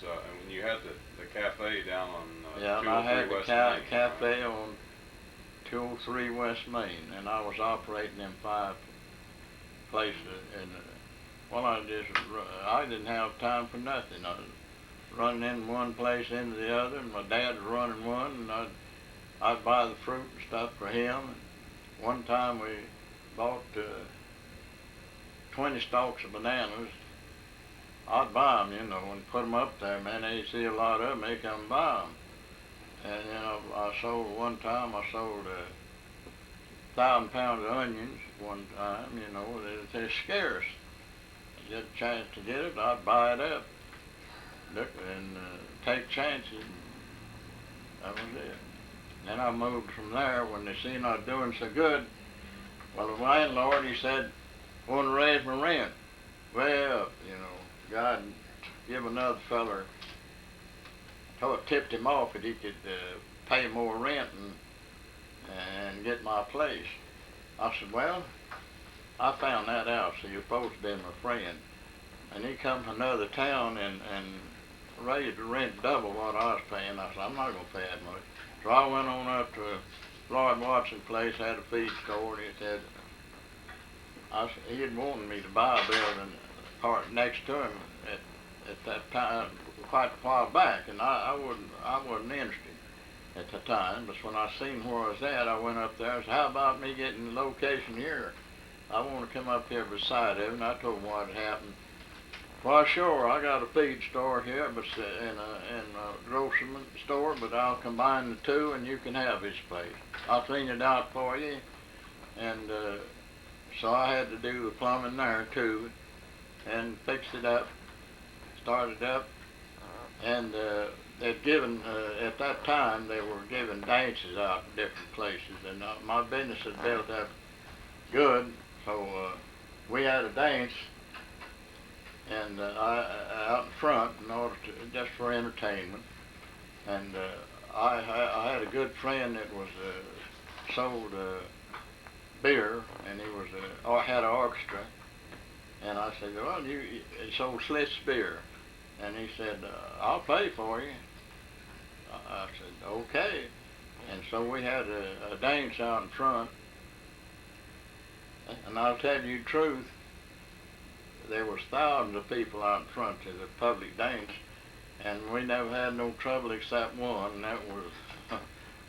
when you had the cafe down on yeah, and I had the cafe on 203 West Main, and I was operating in 5 places. And well, I didn't have time for nothing. I was running in one place into the other, and my dad was running one, and I'd buy the fruit and stuff for him. And one time we bought 20 stalks of bananas. I'd buy them, you know, and put them up there. Man, they see a lot of them, they come buy them. And, you know, one time I sold 1,000 pounds of onions one time, you know, they're scarce. I get a chance to get it, I'd buy it up. And take chances. That was it. Then I moved from there when they seen I was doing so good. Well, the landlord, he said, I want to raise my rent way up, you know. God give another feller, so it tipped him off that he could pay more rent and get my place. I said, well, I found that out, so you're supposed to be my friend. And he come from another town and raised the rent double what I was paying. I said, I'm not going to pay that much. So I went on up to Lloyd Watson's place, had a feed store, and he said, he had wanted me to buy a building part next to him at that time, quite a while back, and I wasn't interested at the time. But when I seen where I was at, I went up there. I said, how about me getting the location here? I want to come up here beside him. And I told him what had happened. Well, sure, I got a feed store here, but in a grocery store, but I'll combine the two, and you can have his place. I'll clean it out for you, and so I had to do the plumbing there too, and fixed it up, started up, and they'd given, at that time, they were giving dances out in different places, and my business had built up good, so we had a dance, and out in front, in order to, just for entertainment, and I had a good friend that was sold beer, and he was had an orchestra. And I said, well, he sold Schlitz beer. And he said, I'll pay for you. I said, okay. And so we had a dance out in front. And I'll tell you the truth, there was thousands of people out in front to the public dance. And we never had no trouble except one, and that was,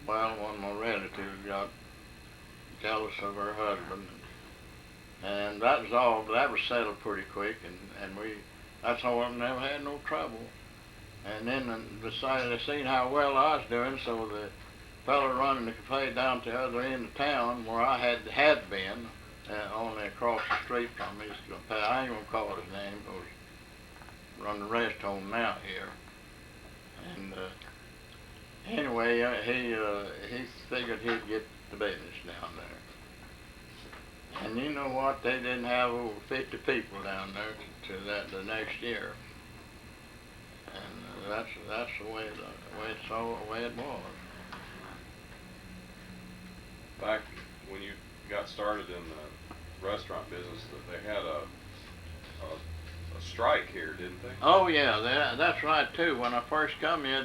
well, one of my relatives got jealous of her husband. And that was all, that was settled pretty quick, and that's all, I never had no trouble. And then decided they seen how well I was doing, so the fellow running the cafe down to the other end of town, where I had been, only across the street from me, I ain't gonna call his name, because run the rest home now here. And anyway, he figured he'd get the business down there. And you know what? They didn't have over 50 people down there to the next year. And that's the way it was. Back when you got started in the restaurant business, they had a strike here, didn't they? Oh yeah, that's right too. When I first come here,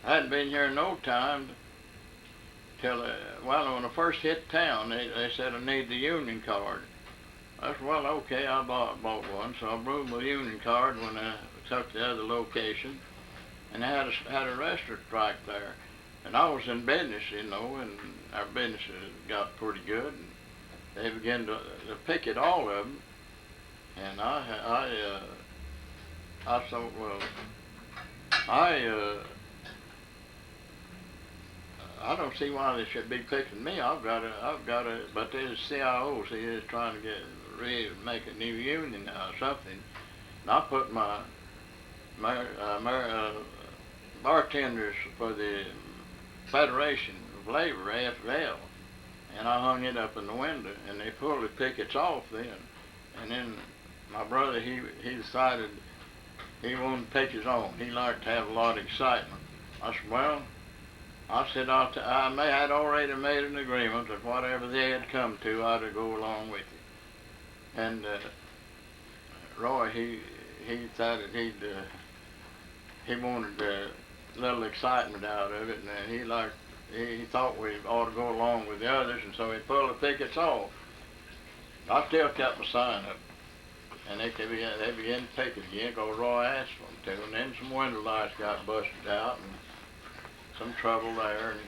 I hadn't been here no time. Till when I first hit town, they said I need the union card. I said, well, okay, I bought one. So I brought my union card when I took the other location, and I had a restaurant strike there. And I was in business, you know, and our business got pretty good. And they began to picket all of them, and I thought, well, I I don't see why they should be picking me. I've got a, but there's CIO, see, is trying to make a new union or something. And I put my bartenders for the Federation of Labor, AFL, and I hung it up in the window, and they pulled the pickets off then. And then my brother, he decided he wanted to pick his own. He liked to have a lot of excitement. I said, well, I said, I'd already made an agreement that whatever they had come to, I'd go along with it. And Roy, he decided he wanted a little excitement out of it, and he thought we ought to go along with the others, and so he pulled the pickets off. I still kept my sign up, and they began to picket again because Roy asked them to, and then some window lights got busted out, and some trouble there, and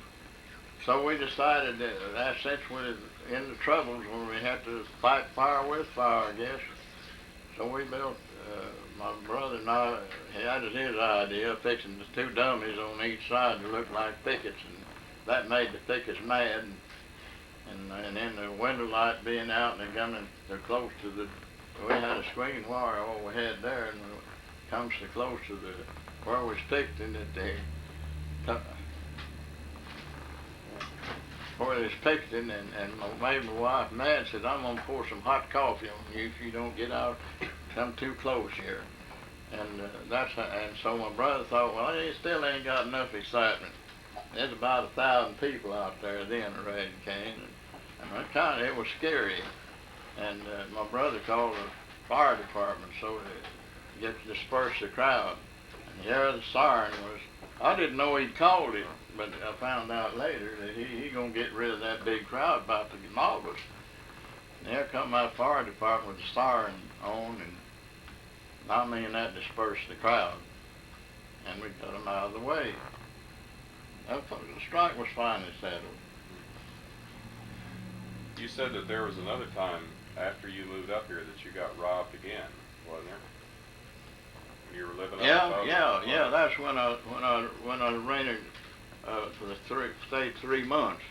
so we decided that since we're in the troubles where we had to fight fire with fire, I guess, so we built, my brother and I, he had his idea of fixing the two dummies on each side to look like pickets, and that made the pickets mad, and then the window light being out and they coming too close to we had a screen wire all we had there, and when it comes too close to where it was picked, and that they where it was picked, and made my wife mad, said, I'm going to pour some hot coffee on you if you don't get out, come too close here. And and so my brother thought, well, he still ain't got enough excitement. There's about 1,000 people out there then already came, and it was scary. And my brother called the fire department so to disperse the crowd. And here the siren was. I didn't know he'd called it, but I found out later that he gonna get rid of that big crowd about to mob us. And here come my fire department with the siren on, and I mean that dispersed the crowd, and we got them out of the way. The strike was finally settled. You said that there was another time after you moved up here that you got robbed again, wasn't there? When you were living up above? Yeah. That's when I rented for stayed 3 months.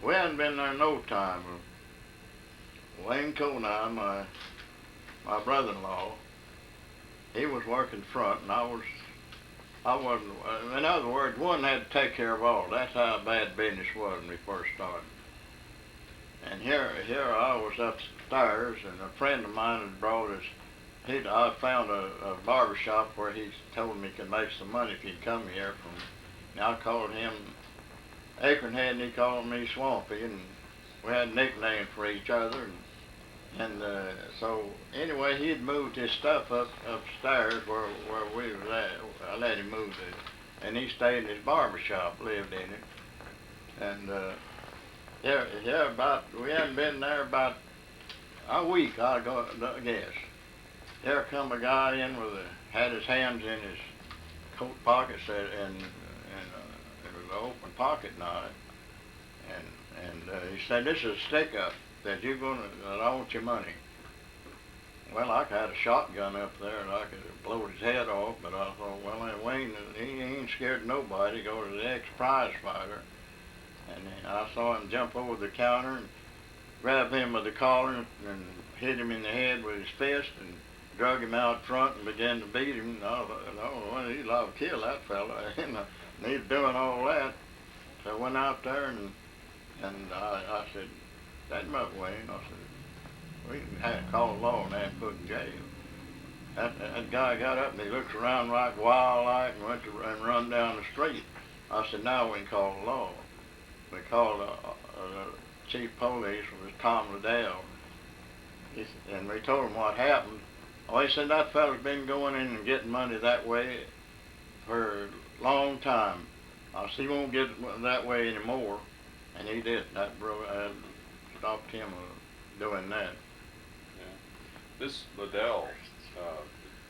We hadn't been there no time. Wayne Conine, my brother-in-law, he was working front, and I wasn't. In other words, one had to take care of all. That's how bad business was when we first started. And here I was upstairs, and a friend of mine had brought us. I found a barber shop where he told me he could make some money if he'd come here from. And I called him Acornhead, and he called me Swampy, and we had nicknames for each other. And so anyway, he'd moved his stuff upstairs where we was at. I let him move it, and he stayed in his barber shop, lived in it. And we hadn't been there about a week, I guess. There come a guy in had his hands in his coat pockets, and it was an open pocket knife, and he said, "This is a stick-up. That I want your money." Well, I had a shotgun up there, and I could have blown his head off, but I thought, well, Wayne, he ain't scared of nobody. Go to the ex-prize fighter. And I saw him jump over the counter and grab him by the collar and hit him in the head with his fist and drug him out front and began to beat him. And I thought, well, he'd love to kill that fella. And he's doing all that. So I went out there and I said, "That up, Wayne." I said, "We had to call the law and had put in jail." That guy got up and he looked around like wild-like and run down the street. I said, "Now we can call the law." We called the chief police, was Tom Liddell, and we told him what happened. Oh, he said, "That fella's been going in and getting money that way for a long time. I said, he won't get it that way anymore." And he did. That stopped him doing that. Yeah. This Liddell,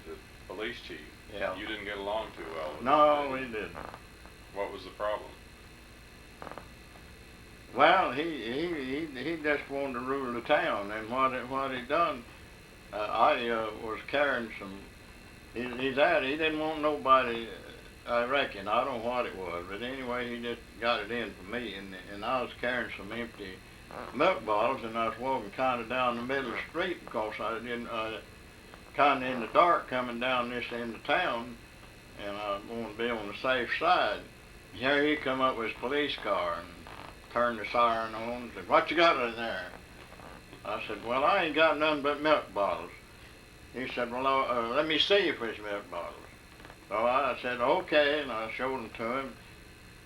the police chief, Yeah. you didn't get along too well with him, No, did we didn't. What was the problem? Well, he just wanted to rule the town, and what he done, I was carrying some. He didn't want nobody. I reckon I don't know what it was, but anyway, he just got it in for me, and I was carrying some empty milk bottles, and I was walking kind of down the middle of the street because I didn't kind of in the dark coming down this end of town, and I wanted to be on the safe side. Here he come up with his police car and turned the siren on and said, "What you got in there?" I said, "Well, I ain't got nothing but milk bottles." He said, "Well, let me see if it's milk bottles." So I said, "Okay," and I showed them to him.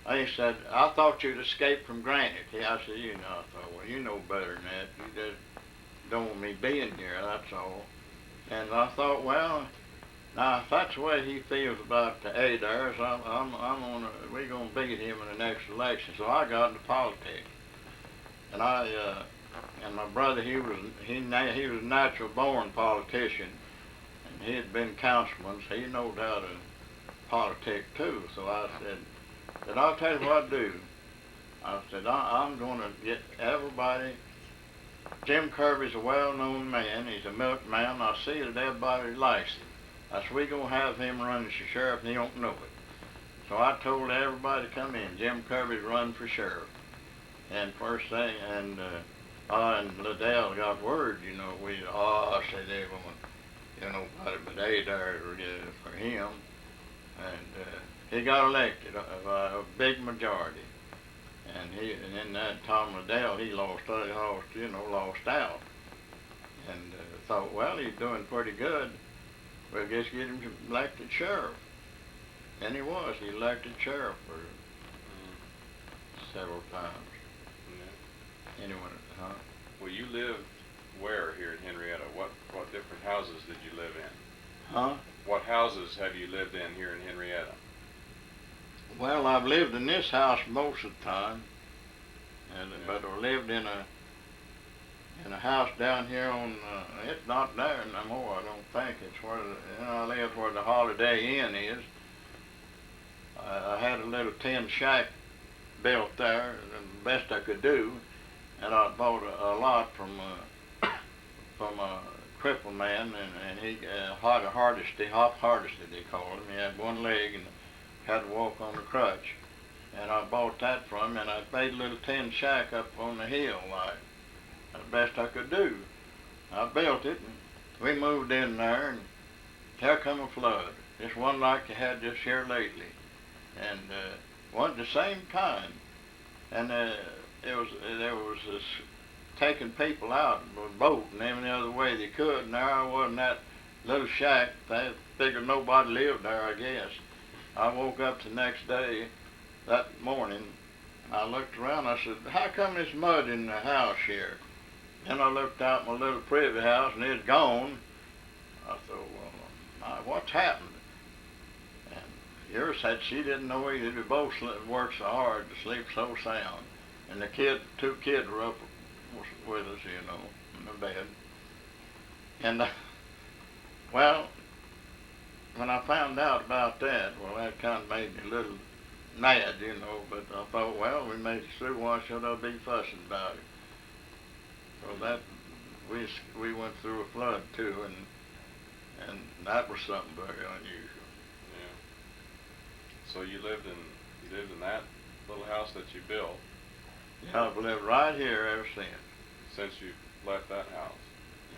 He said, "I thought you'd escaped from Granite." I said, I thought, well, you know better than that. You just don't want me being here, that's all. And I thought, well, now if that's the way he feels about the Adair's, we're gonna beat him in the next election. So I got into politics, and and my brother, he was a natural born politician, and he had been councilman, so he knows how to politic too. So I said, "I'll tell you what I do." I said, I'm going to get everybody. Jim Kirby's a well-known man. He's a milkman. I see that everybody likes him. I said, we're going to have him run as sheriff, and he don't know it. So I told everybody to come in. Jim Kirby's running for sheriff. And first thing, and Liddell got word, I said they won't, nobody but Adair for him. And he got elected by a big majority. And then that Tom Liddell, he lost out. And thought, well, he's doing pretty good. We'll just get him elected sheriff. And he was. He elected sheriff for several times. Yeah. Anyway, Well, you lived where here in Henrietta? What different houses did you live in? Huh? What houses have you lived in here in Henrietta? Well, I've lived in this house most of the time, but I lived in a house down here on. It's not there no more. I don't think it's where I live where the Holiday Inn is. I had a little tin shack built there, the best I could do, and I bought a lot from a crippled man, and he had a hardesty, they call him. He had one leg and had to walk on a crutch, and I bought that from him, and I made a little tin shack up on the hill, like the best I could do. I built it, and we moved in there, and here come a flood. Just one like you had just here lately, and one the same kind, and there was this taking people out with a boat and every other way they could, and there I was in that little shack. They figured nobody lived there, I guess. I woke up the next day, that morning, I looked around, I said, how come there's mud in the house here? Then I looked out my little privy house and it's gone. I thought, well, what's happened? And yours said she didn't know either. They both worked so hard to sleep so sound. And the two kids were up with us, in the bed. And, well, when I found out about that, well, that kind of made me a little mad, but I thought, well, we made it through, why should I be fussing about it? So that, we went through a flood too, and that was something very unusual. Yeah. So you lived in that little house that you built? Yeah, I've lived right here ever since. Since you left that house?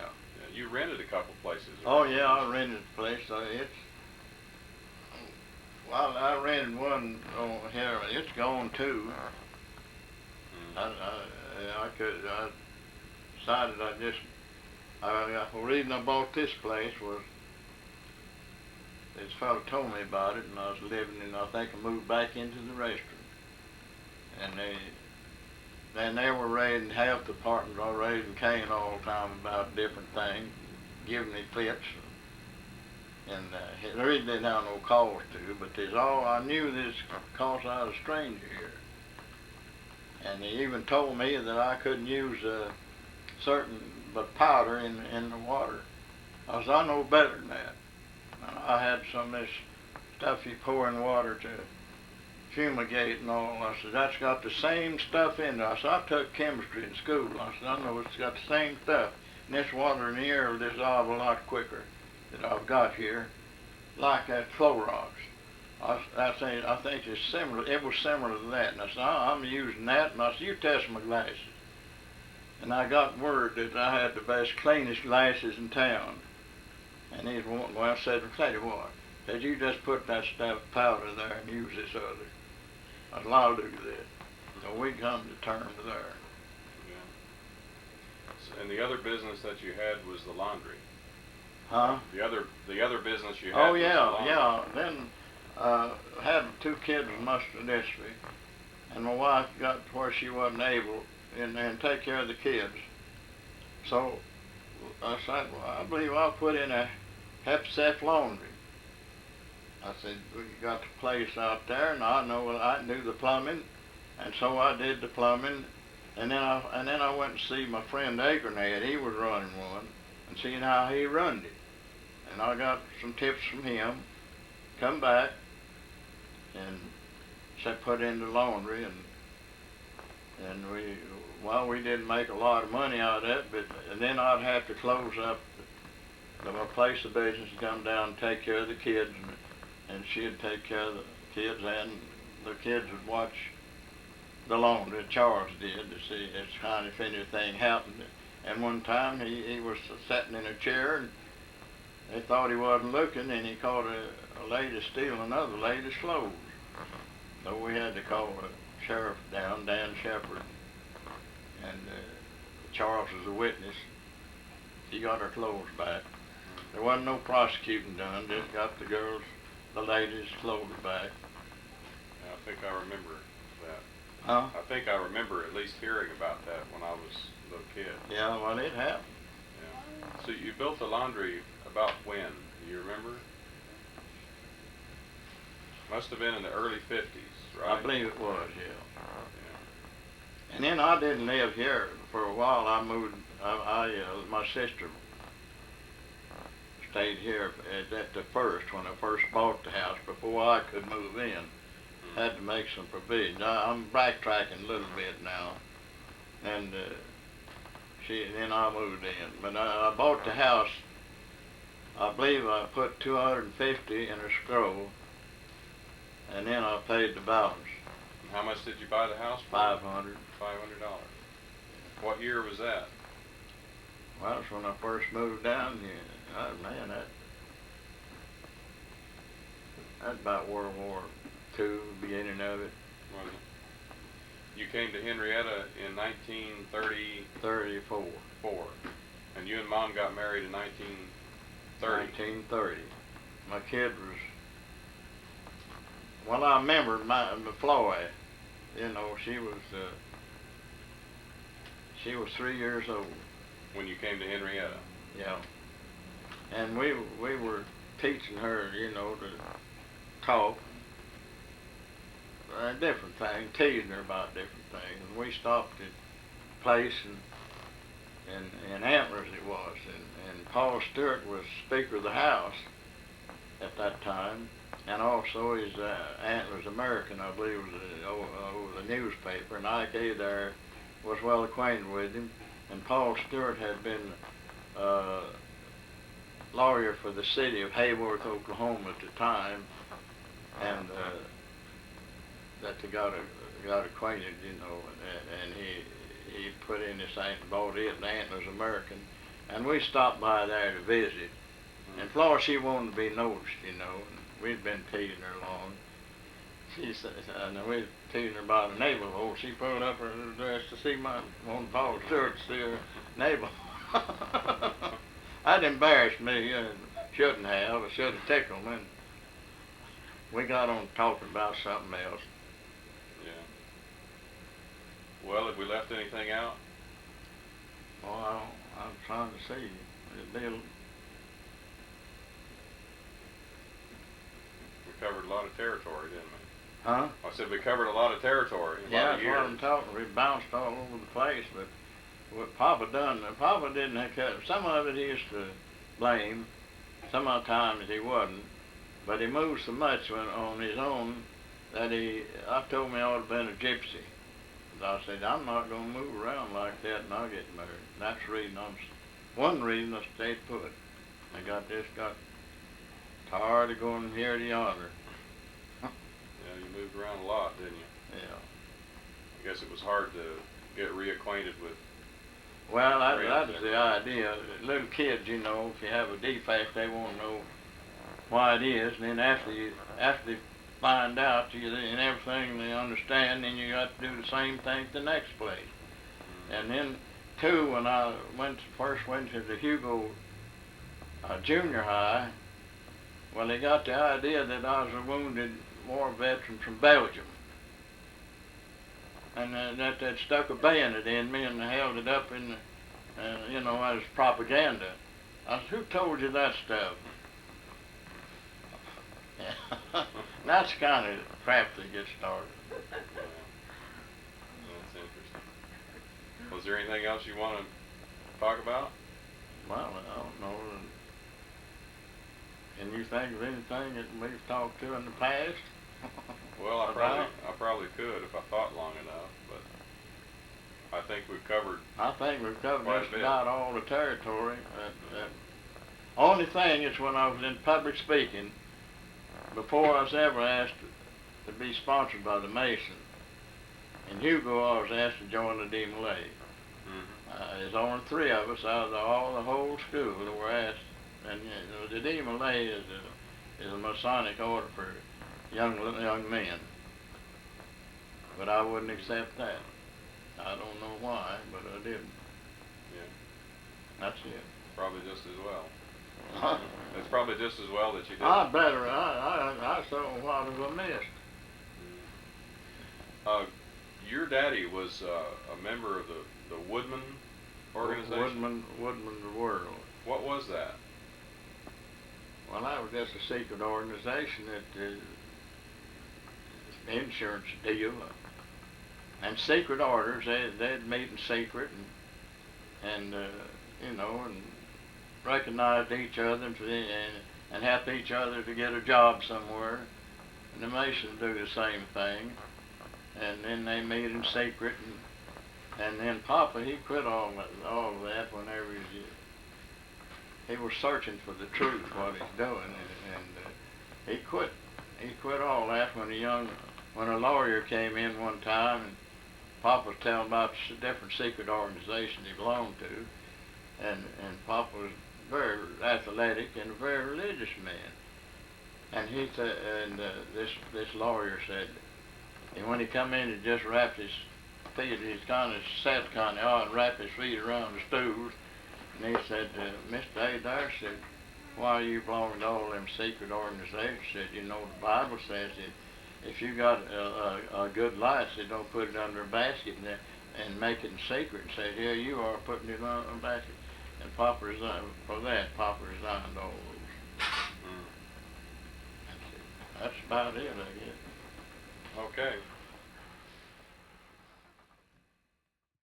Yeah. Yeah, you rented a couple places. Oh yeah, I rented a place. I rented one here. It's gone too. I decided the reason I bought this place was this fellow told me about it, and I was living in. I think I moved back into the restaurant, and they were raiding half the apartments. I was raising Cain all the time about different things, giving me fits. And they really didn't have no cause to, but I knew this because I was a stranger here. And they even told me that I couldn't use certain powder in the water. I said, I know better than that. And I had some of this stuff you pour in water to fumigate and all. I said, that's got the same stuff in it. I said, I took chemistry in school. I said, I know it's got the same stuff. And this water in the air will dissolve a lot quicker that I've got here, like that Clorox. I think it's similar. It was similar to that. And I said, I'm using that. And I said, you test my glasses. And I got word that I had the best, cleanest glasses in town. And he's wanting, well, I said, tell you what, said, you just put that stuff powder there and use this other. I said, I'll do that. So we come to terms there. Yeah. And the other business that you had was the laundry. Huh? The other business you had. Oh was yeah, the laundry. yeah. Then had 2 kids with muscular dystrophy, and my wife got to where she wasn't able and take care of the kids. So I said, well, I believe I'll put in a Hep-Cef laundry. I said, we got the place out there, and I know I can do the plumbing, and so I did the plumbing, and then I went to see my friend Akernet. He was running one, and seeing how he runned it, and I got some tips from him. Come back, and said put in the laundry, and we didn't make a lot of money out of it, but and then I'd have to close up my place of business and come down and take care of the kids, and she'd take care of the kids, and the kids would watch the laundry. Charles did, to see it's kind of if anything happened. And one time he was sitting in a chair, and they thought he wasn't looking, and he caught a lady stealing another lady's clothes. So we had to call the sheriff down, Dan Shepard, and Charles was a witness. He got her clothes back. There wasn't no prosecuting done, just got the ladies' clothes back. Yeah, I think I remember that. Huh? I think I remember at least hearing about that when I was a little kid. Yeah, well, it happened. Yeah. So you built the laundry about when? Do you remember? Must have been in the early 50s, right? I believe it was, yeah. Yeah. And then I didn't live here for a while. I moved. My sister stayed here at the first when I first bought the house before I could move in. Mm-hmm. Had to make some provisions. I'm backtracking a little bit now, and then I moved in. But I bought the house. I believe I put $250 in escrow, and then I paid the balance. How much did you buy the house for? $500. $500. What year was that? Well, that's when I first moved down here. Oh, man, that's about World War II, beginning of it. Was it? You came to Henrietta in 1934. 34. And you and Mom got married in 1930. 1930. My kid was, well, I remember my Floyd, you know, she was 3 years old. When you came to Henrietta. Yeah. And we were teaching her, you know, to talk, different things, teasing her about different things. And we stopped at a place in Antlers it was, and Paul Stewart was Speaker of the House at that time, and also his Antlers American, I believe, was the newspaper, and I.K. there was well acquainted with him, and Paul Stewart had been lawyer for the city of Hayworth, Oklahoma at the time, and that they got acquainted, you know, and he put in this thing and bought it, the Antlers American, and we stopped by there to visit. Mm-hmm. And Flora, she wanted to be noticed, you know, and we'd been teasing her long. She said, and we were teasing her about the neighborhood. She pulled up her dress to see wanted Paul Stewart to see her neighbor. That embarrassed me, and shouldn't have. I should have tickled me. We got on talking about something else. Yeah. Well, have we left anything out? Well, I'm trying to see. The deal. We covered a lot of territory, didn't we? Huh? I said we covered a lot of territory. Yeah, lot that's of what years. I'm talking. We bounced all over the place, but what Papa didn't have cut. Some of it he used to blame. Some of the times he wasn't, but he moved so much on his own that I told me I would have been a gypsy. I said, I'm not going to move around like that and I'll get married. And that's the reason one reason I stayed put. I got tired of going from here to yonder. Yeah, you moved around a lot, didn't you? Yeah. I guess it was hard to get reacquainted with. Well, that was the idea. Little kids, you know, if you have a defect, they want to know why it is, and then after they find out and everything they understand, then you got to do the same thing at the next place. And then too, when I first went to the Hugo junior high, well, they got the idea that I was a wounded war veteran from Belgium, and that they'd stuck a bayonet in me and held it up in you know, as propaganda. I said, who told you that stuff? That's the kind of crap that gets started. Yeah. That's interesting. Was there anything else you want to talk about? Well, I don't know. Can you think of anything that we've talked to in the past? Well, I probably could if I thought long enough, but I think we've covered. I think we've covered quite a just bit. about all the territory. Only thing is when I was in public speaking, before I was ever asked to be sponsored by the Mason, in Hugo I was asked to join the DMLA. There's only 3 of us out of the whole school that were asked, and you know, the DMLA is a Masonic order for young men. But I wouldn't accept that. I don't know why, but I didn't. Yeah. That's it. Probably just as well. Huh? It's probably just as well that you did. I saw what I missed. Your daddy was a member of the Woodman organization. Woodman the World. What was that? Well, that was just a secret organization that insurance deal, and secret orders. They'd meet in secret and you know, and recognized each other and help each other to get a job somewhere. And the Masons do the same thing. And then they meet in secret, and then Papa, he quit all of that whenever he was searching for the truth, what he's doing, and he quit all that when a lawyer came in one time, and Papa was telling about the different secret organizations he belonged to, and Papa was very athletic and a very religious man, and he said, and this lawyer said. And when he come in, he just wrapped his feet. He's kind of sat kind of odd and wrapped his feet around the stools. And he said, Mr. Adair said, why you belong to all them secret organizations? Said, you know, the Bible says that if you got a good life, said don't put it under a basket and make it in secret. And say, here you are putting it under a basket. And Papa resigned for that. Papa resigned all those. That's about it, I guess. Okay.